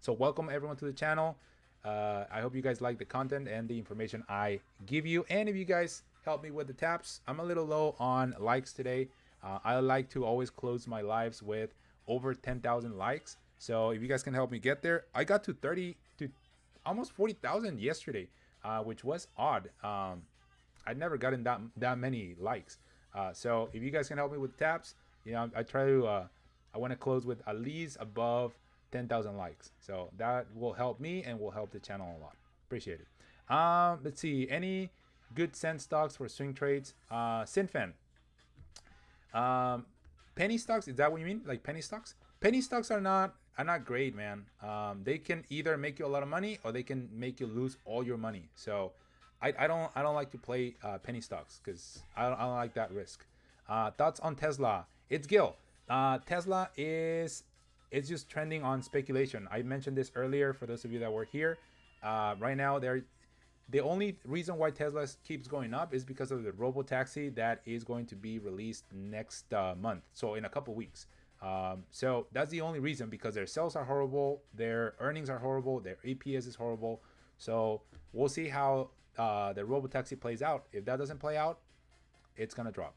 Speaker 1: welcome everyone to the channel. I hope you guys like the content and the information I give you. And if you guys help me with the taps, I'm a little low on likes today. I like to always close my lives with over 10,000 likes. So if you guys can help me get there, I got to 30 to almost 40,000 yesterday, which was odd. I'd never gotten that many likes. So if you guys can help me with taps, I try to. I want to close with at least above 10,000 likes. So that will help me and will help the channel a lot. Appreciate it. Let's see. Any good cent stocks for swing trades? Sinfan. Penny stocks. Is that what you mean? Like penny stocks? Penny stocks are not great, man. They can either make you a lot of money or they can make you lose all your money. So I don't like to play penny stocks because I don't like that risk. Thoughts on Tesla? It's Gil. Tesla is it's just trending on speculation. I mentioned this earlier for those of you that were here. Right now, the only reason why Tesla keeps going up is because of the robo-taxi that is going to be released next month. So in a couple weeks. So that's the only reason, because their sales are horrible, their earnings are horrible, their EPS is horrible. So we'll see how the robo-taxi plays out. If that doesn't play out, it's gonna drop.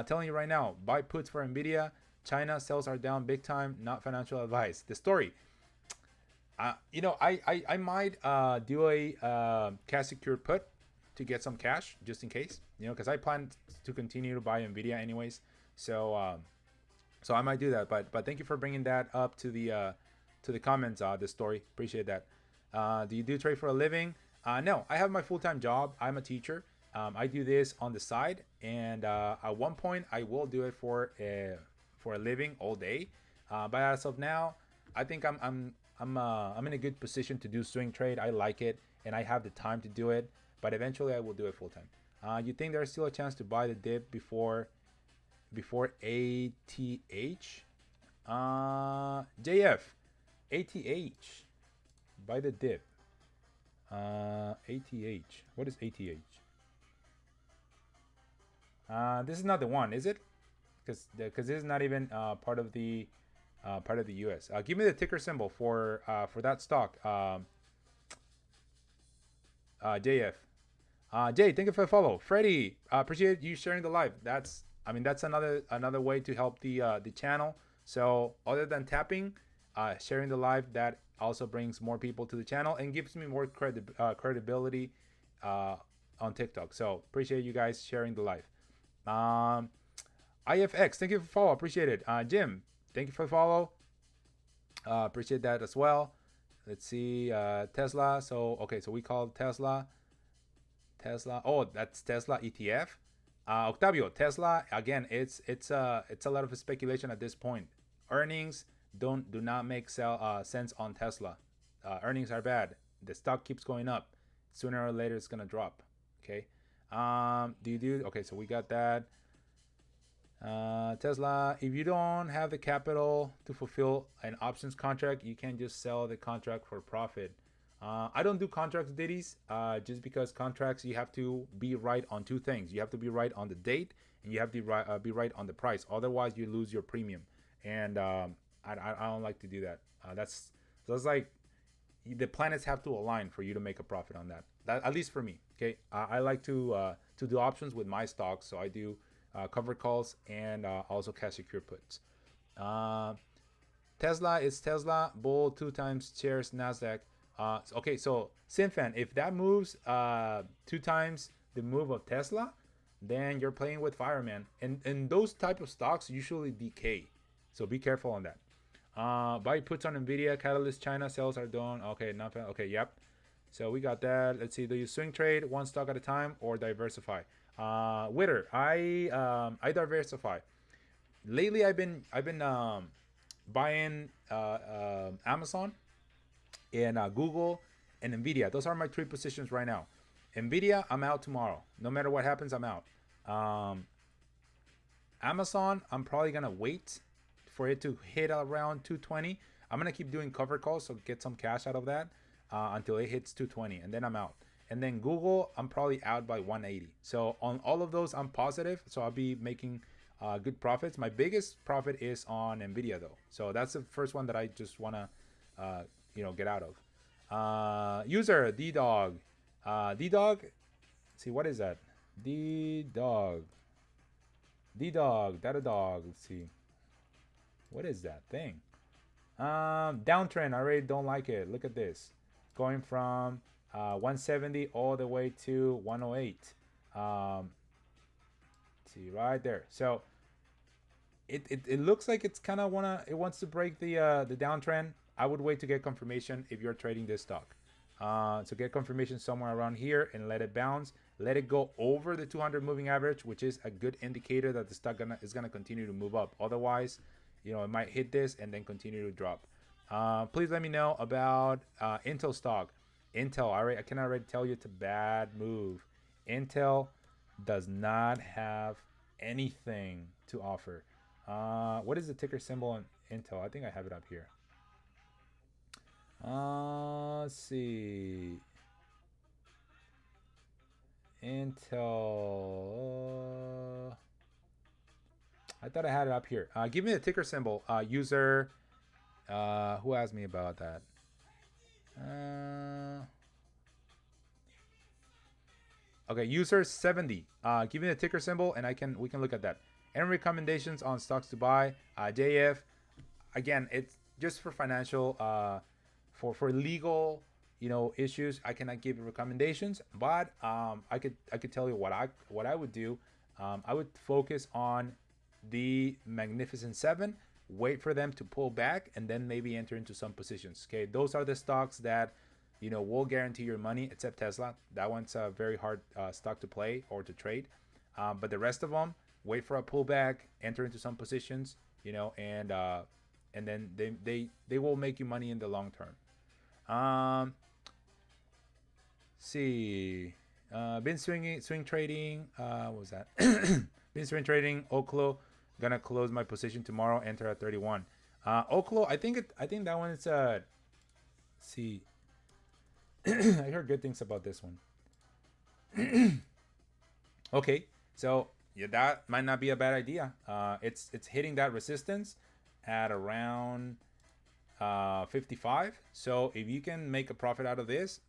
Speaker 1: Telling you right now, buy puts for Nvidia. China sales are down big time. Not financial advice. The story. I might do a cash secured put to get some cash just in case. Because I plan to continue to buy Nvidia anyways. So I might do that. But thank you for bringing that up to the comments. The story. Appreciate that. Do you do trade for a living? No, I have my full-time job. I'm a teacher. I do this on the side, and at one point I will do it for a living all day. But as of now, I think I'm in a good position to do swing trade. I like it, and I have the time to do it. But eventually, I will do it full time. You think there's still a chance to buy the dip before ATH? JF, ATH, buy the dip. ATH. What is ATH? This is not the one, is it? Because this is not even part of the U.S. Give me the ticker symbol for that stock. JF. Jay, thank you for the follow. Freddie, appreciate you sharing the live. That's another way to help the channel. So other than tapping, sharing the live, that also brings more people to the channel and gives me more credibility on TikTok. So appreciate you guys sharing the live. IFX, thank you for the follow. Appreciate it. Jim, thank you for the follow. Appreciate that as well. Let's see. Tesla. So we call Tesla. Oh, that's Tesla ETF. Octavio, Tesla. Again, it's a lot of speculation at this point. Earnings do not make sense on Tesla. Earnings are bad. The stock keeps going up. Sooner or later, it's gonna drop. Okay. Okay, so we got that. Tesla, if you don't have the capital to fulfill an options contract, you can just sell the contract for profit. I don't do contracts, Diddy's, just because contracts, you have to be right on two things. You have to be right on the date, and you have to be right on the price. Otherwise, you lose your premium. And I don't like to do that. That's like the planets have to align for you to make a profit on that. At least for me. Okay, I like to do options with my stocks, so I do cover calls and also cash secure puts. Tesla is Tesla bull 2 times shares Nasdaq. Okay, so Sinfan, if that moves 2 times the move of Tesla, then you're playing with fire, man. And those type of stocks usually decay, so be careful on that. Buy puts on Nvidia, Catalyst China sales are done. Okay, nothing. Okay, yep. So we got that. Let's see. Do you swing trade one stock at a time or diversify? Witter, I diversify. Lately, I've been buying Amazon and Google and Nvidia. Those are my three positions right now. Nvidia, I'm out tomorrow. No matter what happens, I'm out. Um, Amazon, I'm probably gonna wait for it to hit around 220. I'm gonna keep doing cover calls, so get some cash out of that until it hits 220, and then I'm out. And then Google, I'm probably out by 180. So on all of those, I'm positive. So I'll be making good profits. My biggest profit is on Nvidia though. So that's the first one that I just wanna, get out of. User D Dog, D Dog. See, what is that? D Dog, D Dog, that a dog. Let's see. What is that thing? Downtrend. I really don't like it. Look at this, going from 170 all the way to 108. See right there. So it looks like it's kind of wants to break the downtrend. I would wait to get confirmation if you're trading this stock. So get confirmation somewhere around here and let it bounce. Let it go over the 200 moving average, which is a good indicator that the stock is gonna continue to move up. Otherwise, it might hit this and then continue to drop. Please let me know about Intel stock. Intel, I can already tell you it's a bad move. Intel does not have anything to offer. What is the ticker symbol on Intel? I think I have it up here. Let's see. Intel. I thought I had it up here. Give me the ticker symbol. User. Who asked me about that? Okay, user 70. Give me the ticker symbol, and we can look at that. Any recommendations on stocks to buy? JF. Again, it's just for financial, for legal, issues. I cannot give recommendations, but I could tell you what I would do. I would focus on the Magnificent Seven. Wait for them to pull back, and then maybe enter into some positions. Okay, those are the stocks that will guarantee your money, except Tesla. That one's a very hard stock to play or to trade. But the rest of them, wait for a pullback, enter into some positions, and then they will make you money in the long term. See, been swing trading. What was that? Been swing trading. Oklo, gonna close my position tomorrow. Enter at 31. Oklo, I think that one is see. I heard good things about this one. Okay, so yeah, that might not be a bad idea. It's hitting that resistance at around 55. So if you can make a profit out of this,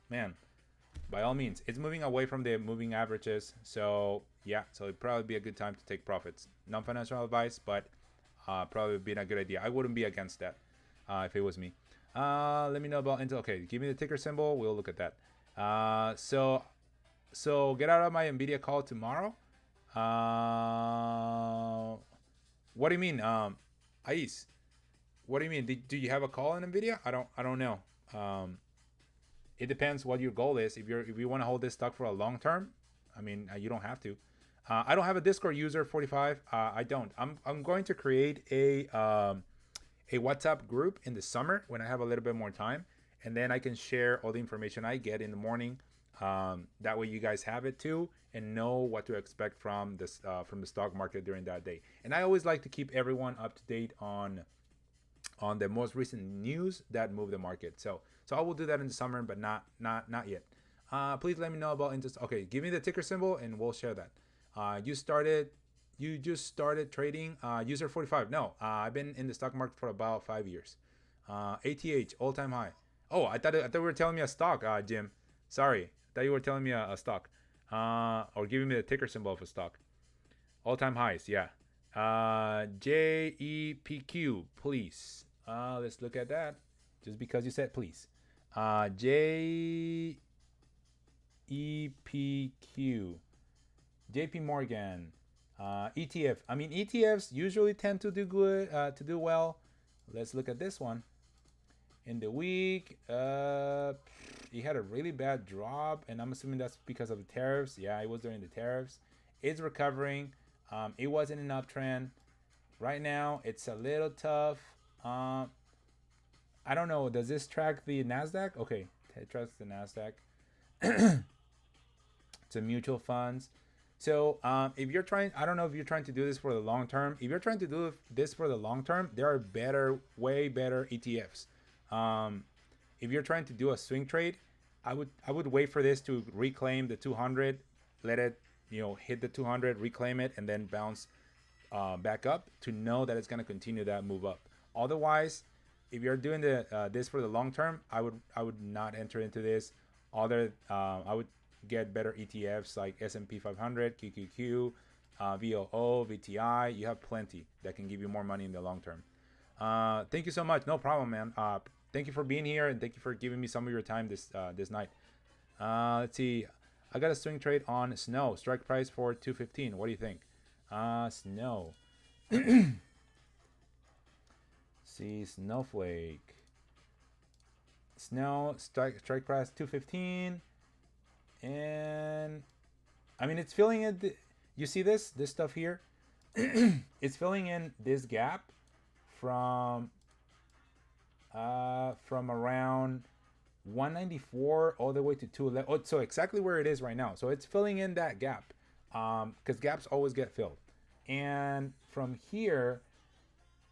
Speaker 1: man, by all means. It's moving away from the moving averages, so yeah, so it'd probably be a good time to take profits. Non-financial advice, but probably be a good idea. I wouldn't be against that if it was me. Let me know about Intel. Okay, give me the ticker symbol. We'll look at that. So get out of my Nvidia call tomorrow. What do you mean, Ais? What do you mean? Do you have a call in Nvidia? I don't know. It depends what your goal is. If you want to hold this stock for a long term, I mean, you don't have to. I don't have a Discord user 45. I don't. I'm going to create a WhatsApp group in the summer when I have a little bit more time, and then I can share all the information I get in the morning. That way you guys have it too and know what to expect from this from the stock market during that day. And I always like to keep everyone up to date on the most recent news that move the market. So I will do that in the summer, but not yet. Please let me know about interest. Okay, give me the ticker symbol and we'll share that. You just started trading. User 45. No, I've been in the stock market for about 5 years. ATH all-time high. Oh, I thought you were telling me a stock, Jim. Sorry, I thought you were telling me a stock. Or giving me the ticker symbol of a stock. All-time highs, yeah. JEPQ, please. Let's look at that. Just because you said please. JEPQ. JP Morgan, ETF. I mean, ETFs usually tend to do good, to do well. Let's look at this one. In the week, he had a really bad drop, and I'm assuming that's because of the tariffs. Yeah, it was during the tariffs. It's recovering. It was in an uptrend. Right now, it's a little tough. I don't know. Does this track the Nasdaq? Okay, it tracks the Nasdaq. To mutual funds. So if you're trying, I don't know if you're trying to do this for the long term. If you're trying to do this for the long term, there are better, way better ETFs. If you're trying to do a swing trade, I would wait for this to reclaim the 200, let it hit the 200, reclaim it, and then bounce back up to know that it's going to continue that move up. Otherwise, if you're doing this for the long term, I would not enter into this. I would get better ETFs like S&P 500, QQQ, VOO, VTI. You have plenty that can give you more money in the long term. Thank you so much. No problem, man. Thank you for being here, and thank you for giving me some of your time this night. Let's see. I got a swing trade on Snow. Strike price for 215. What do you think? Snow. See, Snowflake. Snow strike price 215. And I mean, it's filling in. You see this stuff here? It's filling in this gap from around 194 all the way to 211. Oh, so exactly where it is right now. So it's filling in that gap, because gaps always get filled. And from here,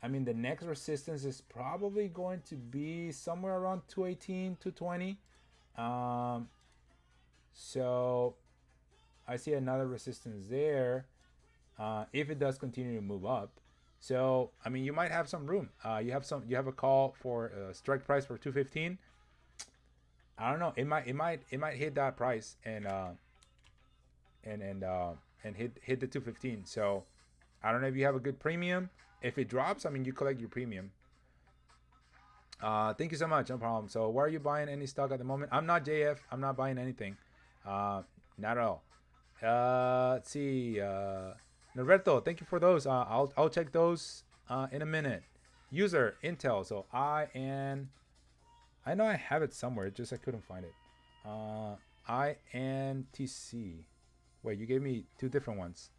Speaker 1: I mean, the next resistance is probably going to be somewhere around 218, 220. So I see another resistance there, if it does continue to move up. So I mean, you might have some room. You have a call for strike price for 215. I don't know. It might hit that price and hit the 215. So I don't know if you have a good premium. If it drops, I mean, you collect your premium. Thank you so much. No problem. So why are you buying any stock at the moment? I'm not JF. I'm not buying anything. Not at all. Let's see. Norberto, thank you for those. I'll check those in a minute. User Intel. So I know I have it somewhere. Just I couldn't find it. INTC. Wait, you gave me two different ones.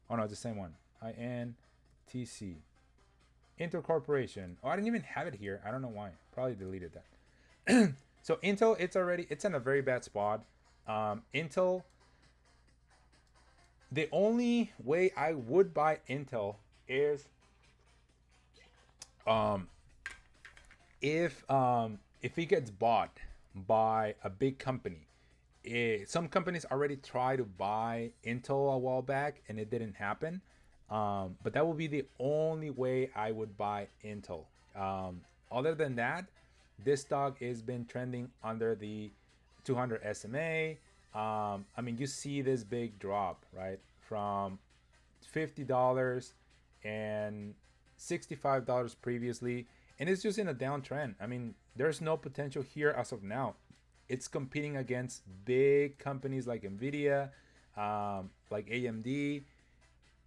Speaker 1: Oh no, it's the same one. INTC. Intel Corporation. Oh, I didn't even have it here. I don't know why. Probably deleted that. So Intel, it's in a very bad spot. Intel, the only way I would buy Intel is if it gets bought by a big company. Some companies already tried to buy Intel a while back and it didn't happen. But that would be the only way I would buy Intel. Other than that, this stock has been trending under the 200 SMA. I mean, you see this big drop, right? From $50 and $65 previously. And it's just in a downtrend. I mean, there's no potential here as of now. It's competing against big companies like NVIDIA, like AMD,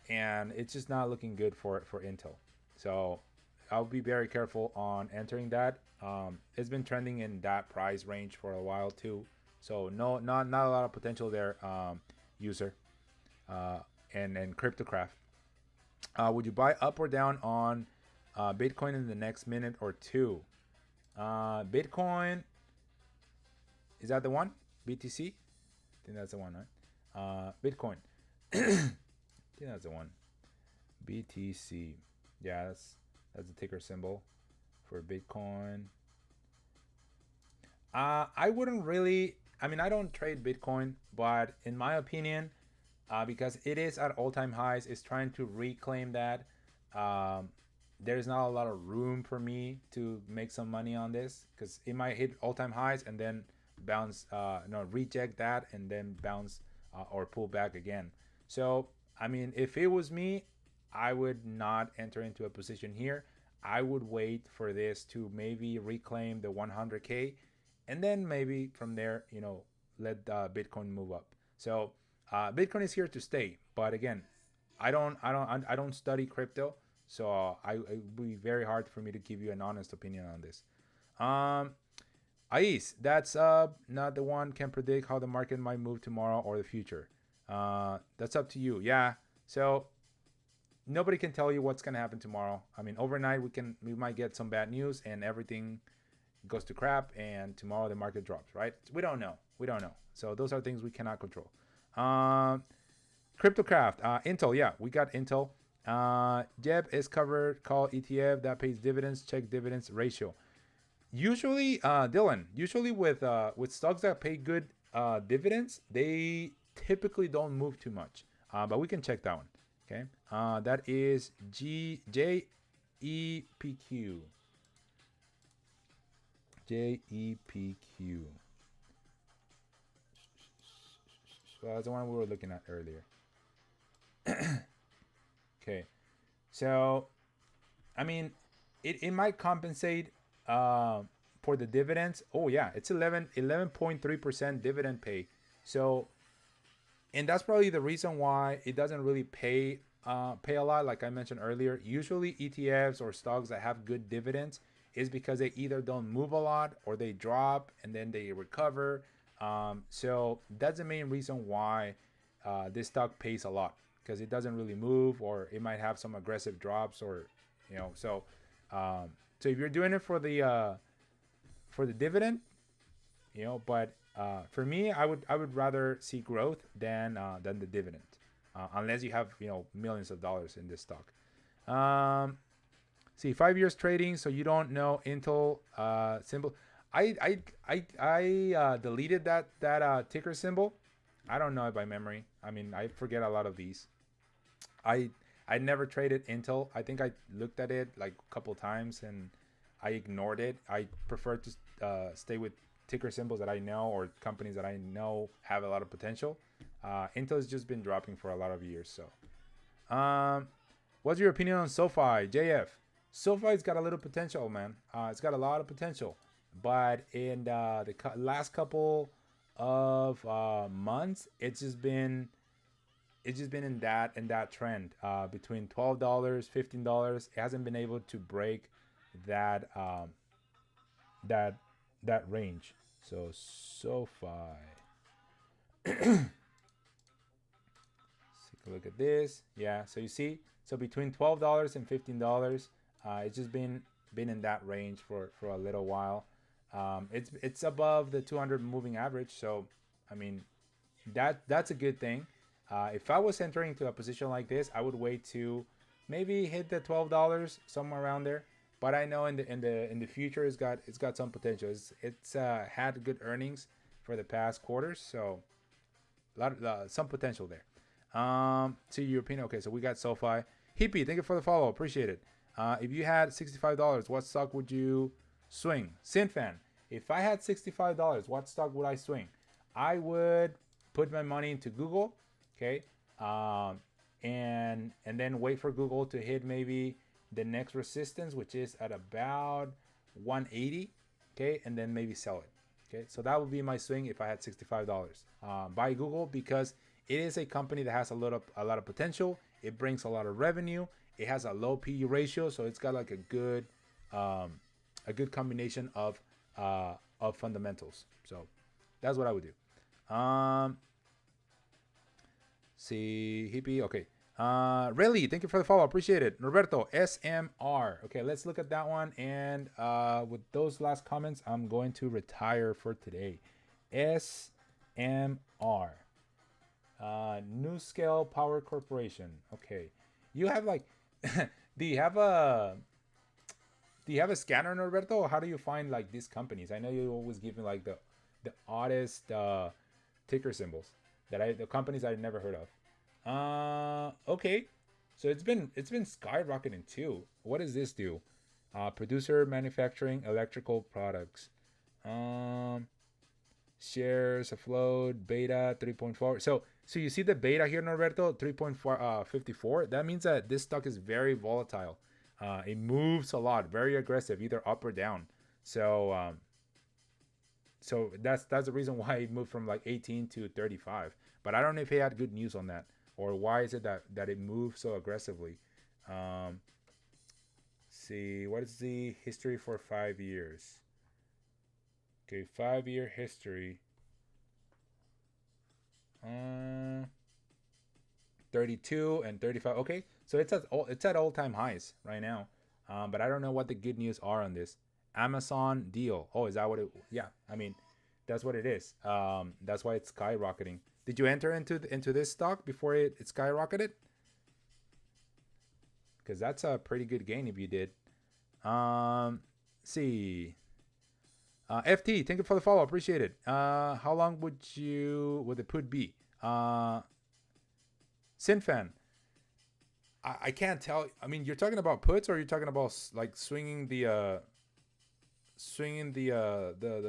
Speaker 1: and it's just not looking good for Intel. So I'll be very careful on entering that. It's been trending in that price range for a while too. So not a lot of potential there, user, and Cryptocraft. Would you buy up or down on Bitcoin in the next minute or two? Bitcoin, is that the one? BTC? I think that's the one, right? Bitcoin. I think that's the one. BTC. Yeah, that's the ticker symbol for Bitcoin. I wouldn't really. I mean, I don't trade Bitcoin, but in my opinion, because it is at all-time highs, it's trying to reclaim that. There's not a lot of room for me to make some money on this because it might hit all-time highs and then bounce, reject that and then bounce or pull back again. So, I mean, if it was me, I would not enter into a position here. I would wait for this to maybe reclaim the 100K and then maybe from there, let Bitcoin move up. So Bitcoin is here to stay, but again, I don't study crypto, so it would be very hard for me to give you an honest opinion on this. Um, Ais, that's not the one can predict how the market might move tomorrow or the future. That's up to you. Yeah. So nobody can tell you what's gonna happen tomorrow. I mean, overnight we might get some bad news and everything goes to crap, and tomorrow the market drops. Right? We don't know. We don't know. So those are things we cannot control. Um, Cryptocraft, Intel. Yeah, we got Intel. Jeb is covered. Call ETF that pays dividends. Check dividends ratio. Usually, Dylan. Usually with stocks that pay good dividends, they typically don't move too much. But we can check that one. Okay. That is JEPQ. JEPQ. So that's the one we were looking at earlier. Okay. So, I mean, it might compensate for the dividends. Oh yeah, it's 11.3% dividend pay. So, and that's probably the reason why it doesn't really pay a lot. Like I mentioned earlier, usually ETFs or stocks that have good dividends is because they either don't move a lot or they drop and then they recover. So that's the main reason why this stock pays a lot, because it doesn't really move, or it might have some aggressive drops, or so so if you're doing it for the dividend, but for me, I would rather see growth than the dividend, unless you have millions of dollars in this stock. See, 5 years trading, so you don't know Intel symbol. I deleted that ticker symbol. I don't know it by memory. I mean, I forget a lot of these. I never traded Intel. I think I looked at it like a couple times and I ignored it. I prefer to stay with ticker symbols that I know, or companies that I know have a lot of potential. Intel has just been dropping for a lot of years. So, what's your opinion on SoFi, JF? SoFi's got a little potential, man. It's got a lot of potential, but in the last couple of months, it's just been in that trend between $12, $15. It hasn't been able to break that that range. So SoFi. Let's take a look at this. Yeah, so you see, so between $12 and $15, it's just been in that range for a little while. It's above the 200 moving average, so I mean that's a good thing. If I was entering into a position like this, I would wait to maybe hit the $12 somewhere around there. But I know in the future it's got some potential. It's had good earnings for the past quarters, so some potential there. To your opinion, okay, so we got SoFi. Hippie, thank you for the follow, appreciate it. If you had $65, what stock would you swing? Sinfan, if I had $65, what stock would I swing? I would put my money into Google. Okay, and then wait for Google to hit maybe the next resistance, which is at about 180. Okay, and then maybe sell it. Okay, so that would be my swing if I had $65. Buy Google because it is a company that has a lot of potential. It brings a lot of revenue. It has a low PE ratio, so it's got like a good combination of fundamentals. So that's what I would do. See, Hippie, okay. Really, thank you for the follow. Appreciate it. Roberto, SMR. Okay, let's look at that one. And with those last comments, I'm going to retire for today. SMR. NuScale Power Corporation. Okay. You have like, do you have a scanner, Roberto? Or how do you find like these companies? I know you always give me like the oddest ticker symbols the companies I've never heard of. Okay, so it's been skyrocketing too. What does this do? Producer manufacturing electrical products. Shares afloat, beta 3.4. So you see the beta here, Norberto, 3.54. That means that this stock is very volatile. It moves a lot, very aggressive, either up or down. So So that's the reason why it moved from like 18 to 35. But I don't know if he had good news on that, or why is it that it moved so aggressively. Um, see, what is the history for 5 years? Okay, 5 year history. Uh, 32 and 35. Okay, so it's at all time highs right now. But I don't know what the good news are on this Amazon deal. Oh, is that what it? Yeah, I mean, that's what it is. That's why it's skyrocketing. Did you enter into this stock before it skyrocketed? Because that's a pretty good gain if you did. See. FT, thank you for the follow. Appreciate it. How long would the put be? Sinfan, I can't tell. I mean, you're talking about puts, or you're talking about like swinging the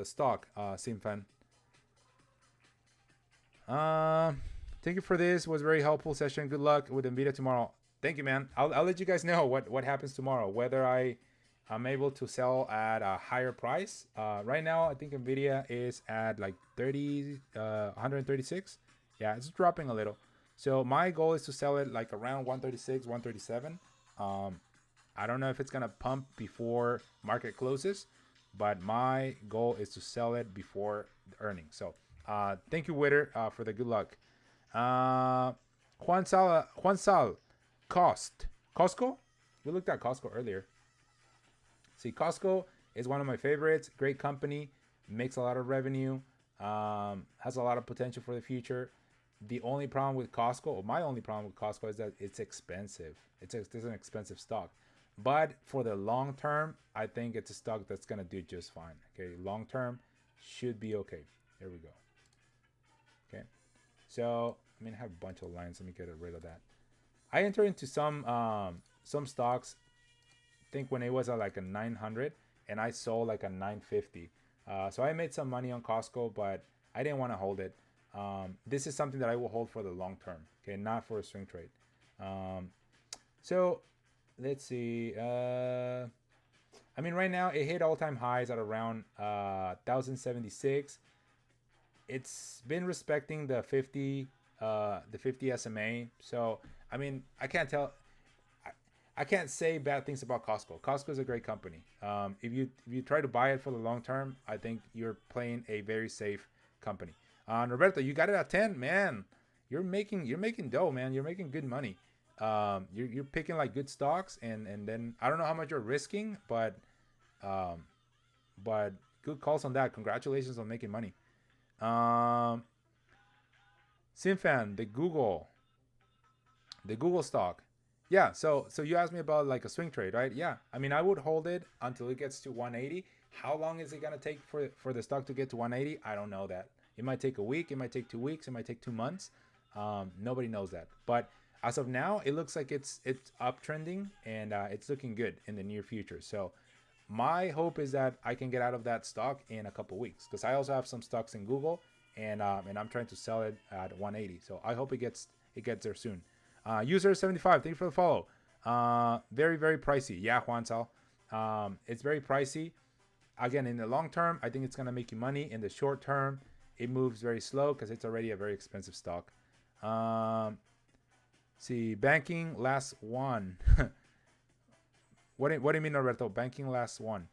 Speaker 1: stock, Sinfan. Uh, Thank you for this. It was a very helpful session. Good luck with Nvidia tomorrow. Thank you, man. I'll let you guys know what happens tomorrow. Whether I'm able to sell at a higher price. Right now, I think Nvidia is at like 136. Yeah, it's dropping a little. So my goal is to sell it like around 136, 137. I don't know if it's gonna pump before market closes, but my goal is to sell it before the earnings. So thank you, Witter, for the good luck. Juan Sal, Costco. We looked at Costco earlier. See, Costco is one of my favorites. Great company, makes a lot of revenue, has a lot of potential for the future. The only problem with Costco, or my only problem with Costco, is that it's expensive. It's an expensive stock. But for the long term, I think it's a stock that's gonna do just fine. Okay, long term should be okay. There we go. Okay, so I mean, I have a bunch of lines. Let me get rid of that. I entered into some stocks. I think when it was at like a 900, and I sold like a 950. So I made some money on Costco, but I didn't want to hold it. This is something that I will hold for the long term. Okay, not for a swing trade. So let's see. I mean, right now it hit all-time highs at around 1076. It's been respecting the 50 SMA. So I mean, I can't say bad things about Costco. Costco is a great company. If you try to buy it for the long term, I think you're playing a very safe company. Roberto, you got it at 10, man. You're making dough, man. You're making good money. You're picking like good stocks, and then I don't know how much you're risking, um, but good calls on that. Congratulations on making money. Um, Simfan, the Google stock. Yeah, so you asked me about like a swing trade, right? Yeah, I mean, I would hold it until it gets to 180. How long is it gonna take for the stock to get to 180? I don't know that. It might take a week, it might take 2 weeks, it might take 2 months. Nobody knows that. But as of now, it looks like it's uptrending, and it's looking good in the near future. So my hope is that I can get out of that stock in a couple weeks, because I also have some stocks in Google, and I'm trying to sell it at 180. So I hope it gets there soon. User 75, thank you for the follow. Very, very pricey. Yeah, Juan Sal. It's very pricey. Again, in the long term, I think it's gonna make you money. In the short term, it moves very slow because it's already a very expensive stock. Um, See, banking last one. What do you mean, Roberto? Banking last one.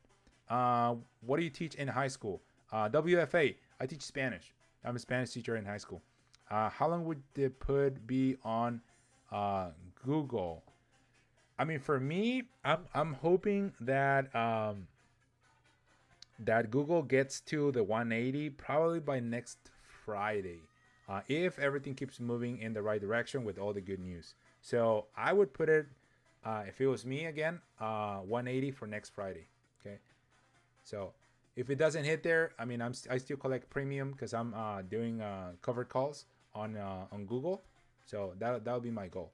Speaker 1: What do you teach in high school? WFA. I teach Spanish. I'm a Spanish teacher in high school. How long would the put be on Google? I mean, for me, I'm hoping that Google gets to the 180 probably by next Friday, if everything keeps moving in the right direction with all the good news. So I would put it, if it was me again, 180 for next Friday. Okay, so if it doesn't hit there, I mean, I still collect premium because I'm doing covered calls on Google. So that'll be my goal.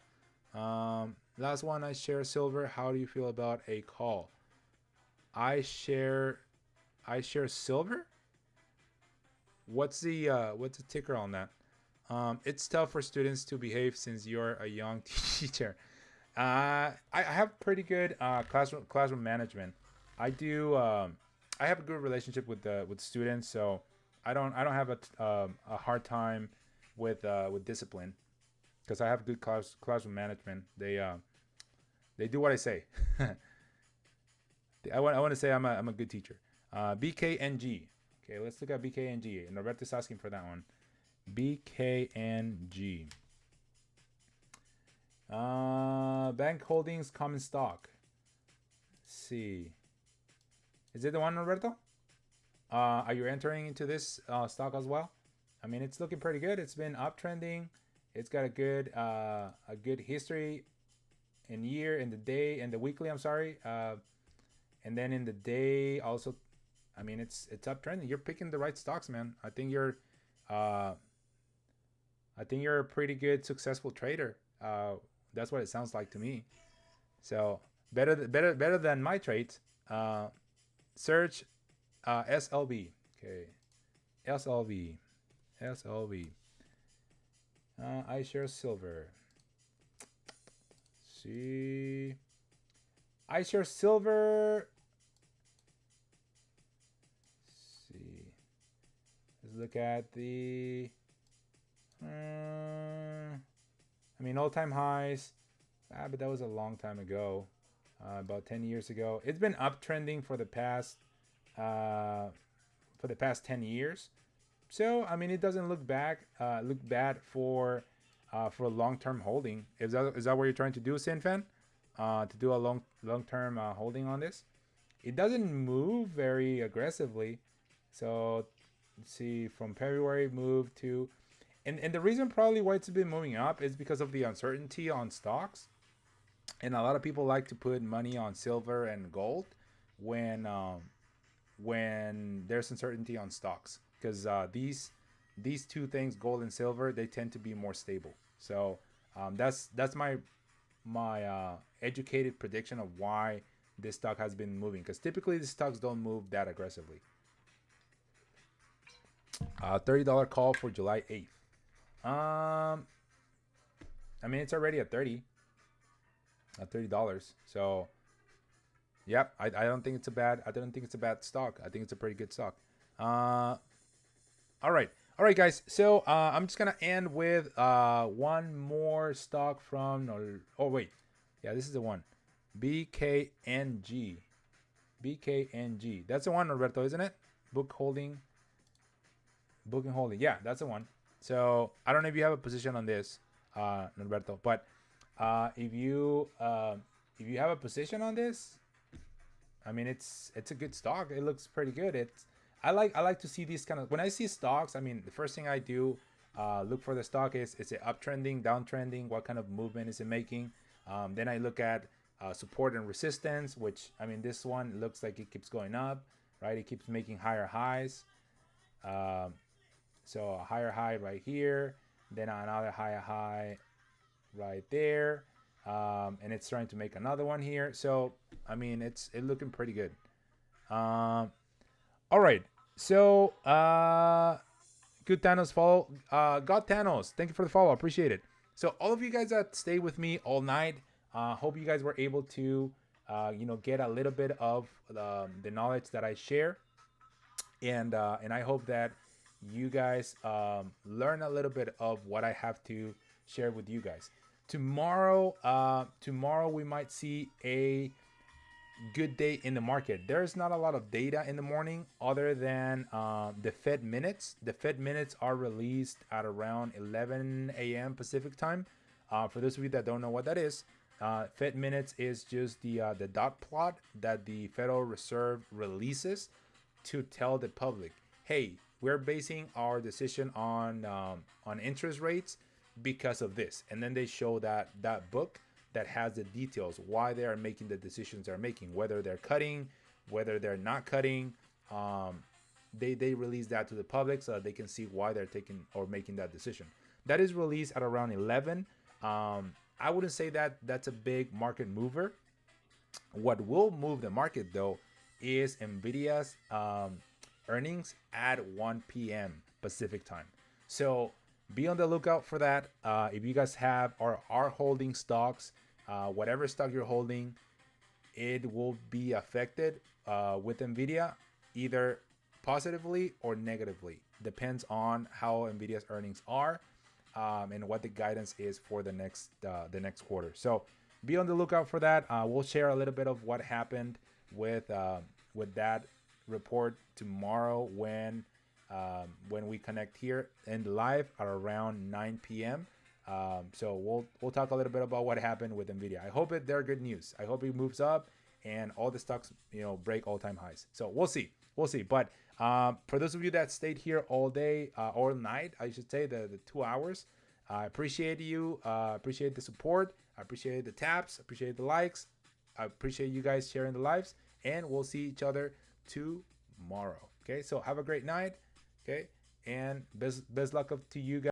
Speaker 1: Last one, I share silver. How do you feel about a call? I share silver. What's the ticker on that? It's tough for students to behave since you're a young teacher. I have pretty good classroom management. I do. I have a good relationship with students, so I don't have a hard time with discipline because I have good classroom management. They do what I say. I want to say I'm a good teacher. BKNG. Okay, let's look at BKNG. Norberto's asking for that one. BKNG. Bank Holdings common stock. Let's see. Is it the one, Norberto? Are you entering into this stock as well? I mean, it's looking pretty good. It's been uptrending. It's got a good history in year, in the day, and the weekly. I'm sorry. And then in the day also, I mean, it's uptrending. You're picking the right stocks, man. Uh, I think you're a pretty good, successful trader. That's what it sounds like to me. So better than my trades. Search SLB. Okay, SLB, SLB. iShares Silver. See, iShares Silver. Let's see, let's look at the. I mean, all-time highs. But that was a long time ago, about 10 years ago. It's been uptrending for the past 10 years. So I mean, it doesn't look bad for a long-term holding. Is that what you're trying to do, Sinfan? To do a long-term holding on this? It doesn't move very aggressively. So let's see, from February move to, and the reason probably why it's been moving up is because of the uncertainty on stocks. And a lot of people like to put money on silver and gold when there's uncertainty on stocks, because these two things, gold and silver, they tend to be more stable. So that's my educated prediction of why this stock has been moving, because typically the stocks don't move that aggressively. $30 call for July 8th. I mean, it's already at $30. So yep, I don't think it's a bad stock. I think it's a pretty good stock. All right, guys. So I'm just gonna end with one more stock from. Oh wait, yeah, this is the one. BKNG. That's the one, Roberto, isn't it? Booking Holding. Yeah, that's the one. So I don't know if you have a position on this, Norberto, but if you have a position on this, I mean, it's a good stock. It looks pretty good. I like to see these kind of, when I see stocks, I mean, the first thing I do look for the stock is it uptrending, downtrending, what kind of movement is it making. Then I look at support and resistance, which, I mean, this one looks like it keeps going up, right? It keeps making higher highs. So a higher high right here, then another higher high right there, and it's trying to make another one here. So I mean, it's looking pretty good. All right, so good Thanos follow. God Thanos, thank you for the follow. Appreciate it. So all of you guys that stayed with me all night, hope you guys were able to get a little bit of the knowledge that I share, and I hope that you guys learn a little bit of what I have to share with you guys. Tomorrow we might see a good day in the market. There's not a lot of data in the morning other than the Fed minutes. The Fed minutes are released at around 11 a.m. Pacific time. For those of you that don't know what that is, Fed minutes is just the dot plot that the Federal Reserve releases to tell the public, hey, we're basing our decision on interest rates because of this. And then they show that book that has the details, why they are making the decisions they're making, whether they're cutting, whether they're not cutting. They release that to the public so that they can see why they're taking or making that decision. That is released at around 11. I wouldn't say that that's a big market mover. What will move the market though is Nvidia's earnings at 1 p.m. Pacific time. So be on the lookout for that. If you guys have or are holding stocks, whatever stock you're holding, it will be affected with Nvidia either positively or negatively. depends on how Nvidia's earnings are, and what the guidance is for the next quarter. So be on the lookout for that. We'll share a little bit of what happened with that report tomorrow when we connect here and live at around 9 p.m. So we'll talk a little bit about what happened with Nvidia. I hope they're good news. I hope it moves up and all the stocks break all-time highs. So we'll see. But for those of you that stayed here all day, all night, I should say, the 2 hours, I appreciate you. Appreciate the support. I appreciate the taps. Appreciate the likes. I appreciate you guys sharing the lives, and we'll see each other tomorrow. Okay, so have a great night. Okay, and best luck to you guys.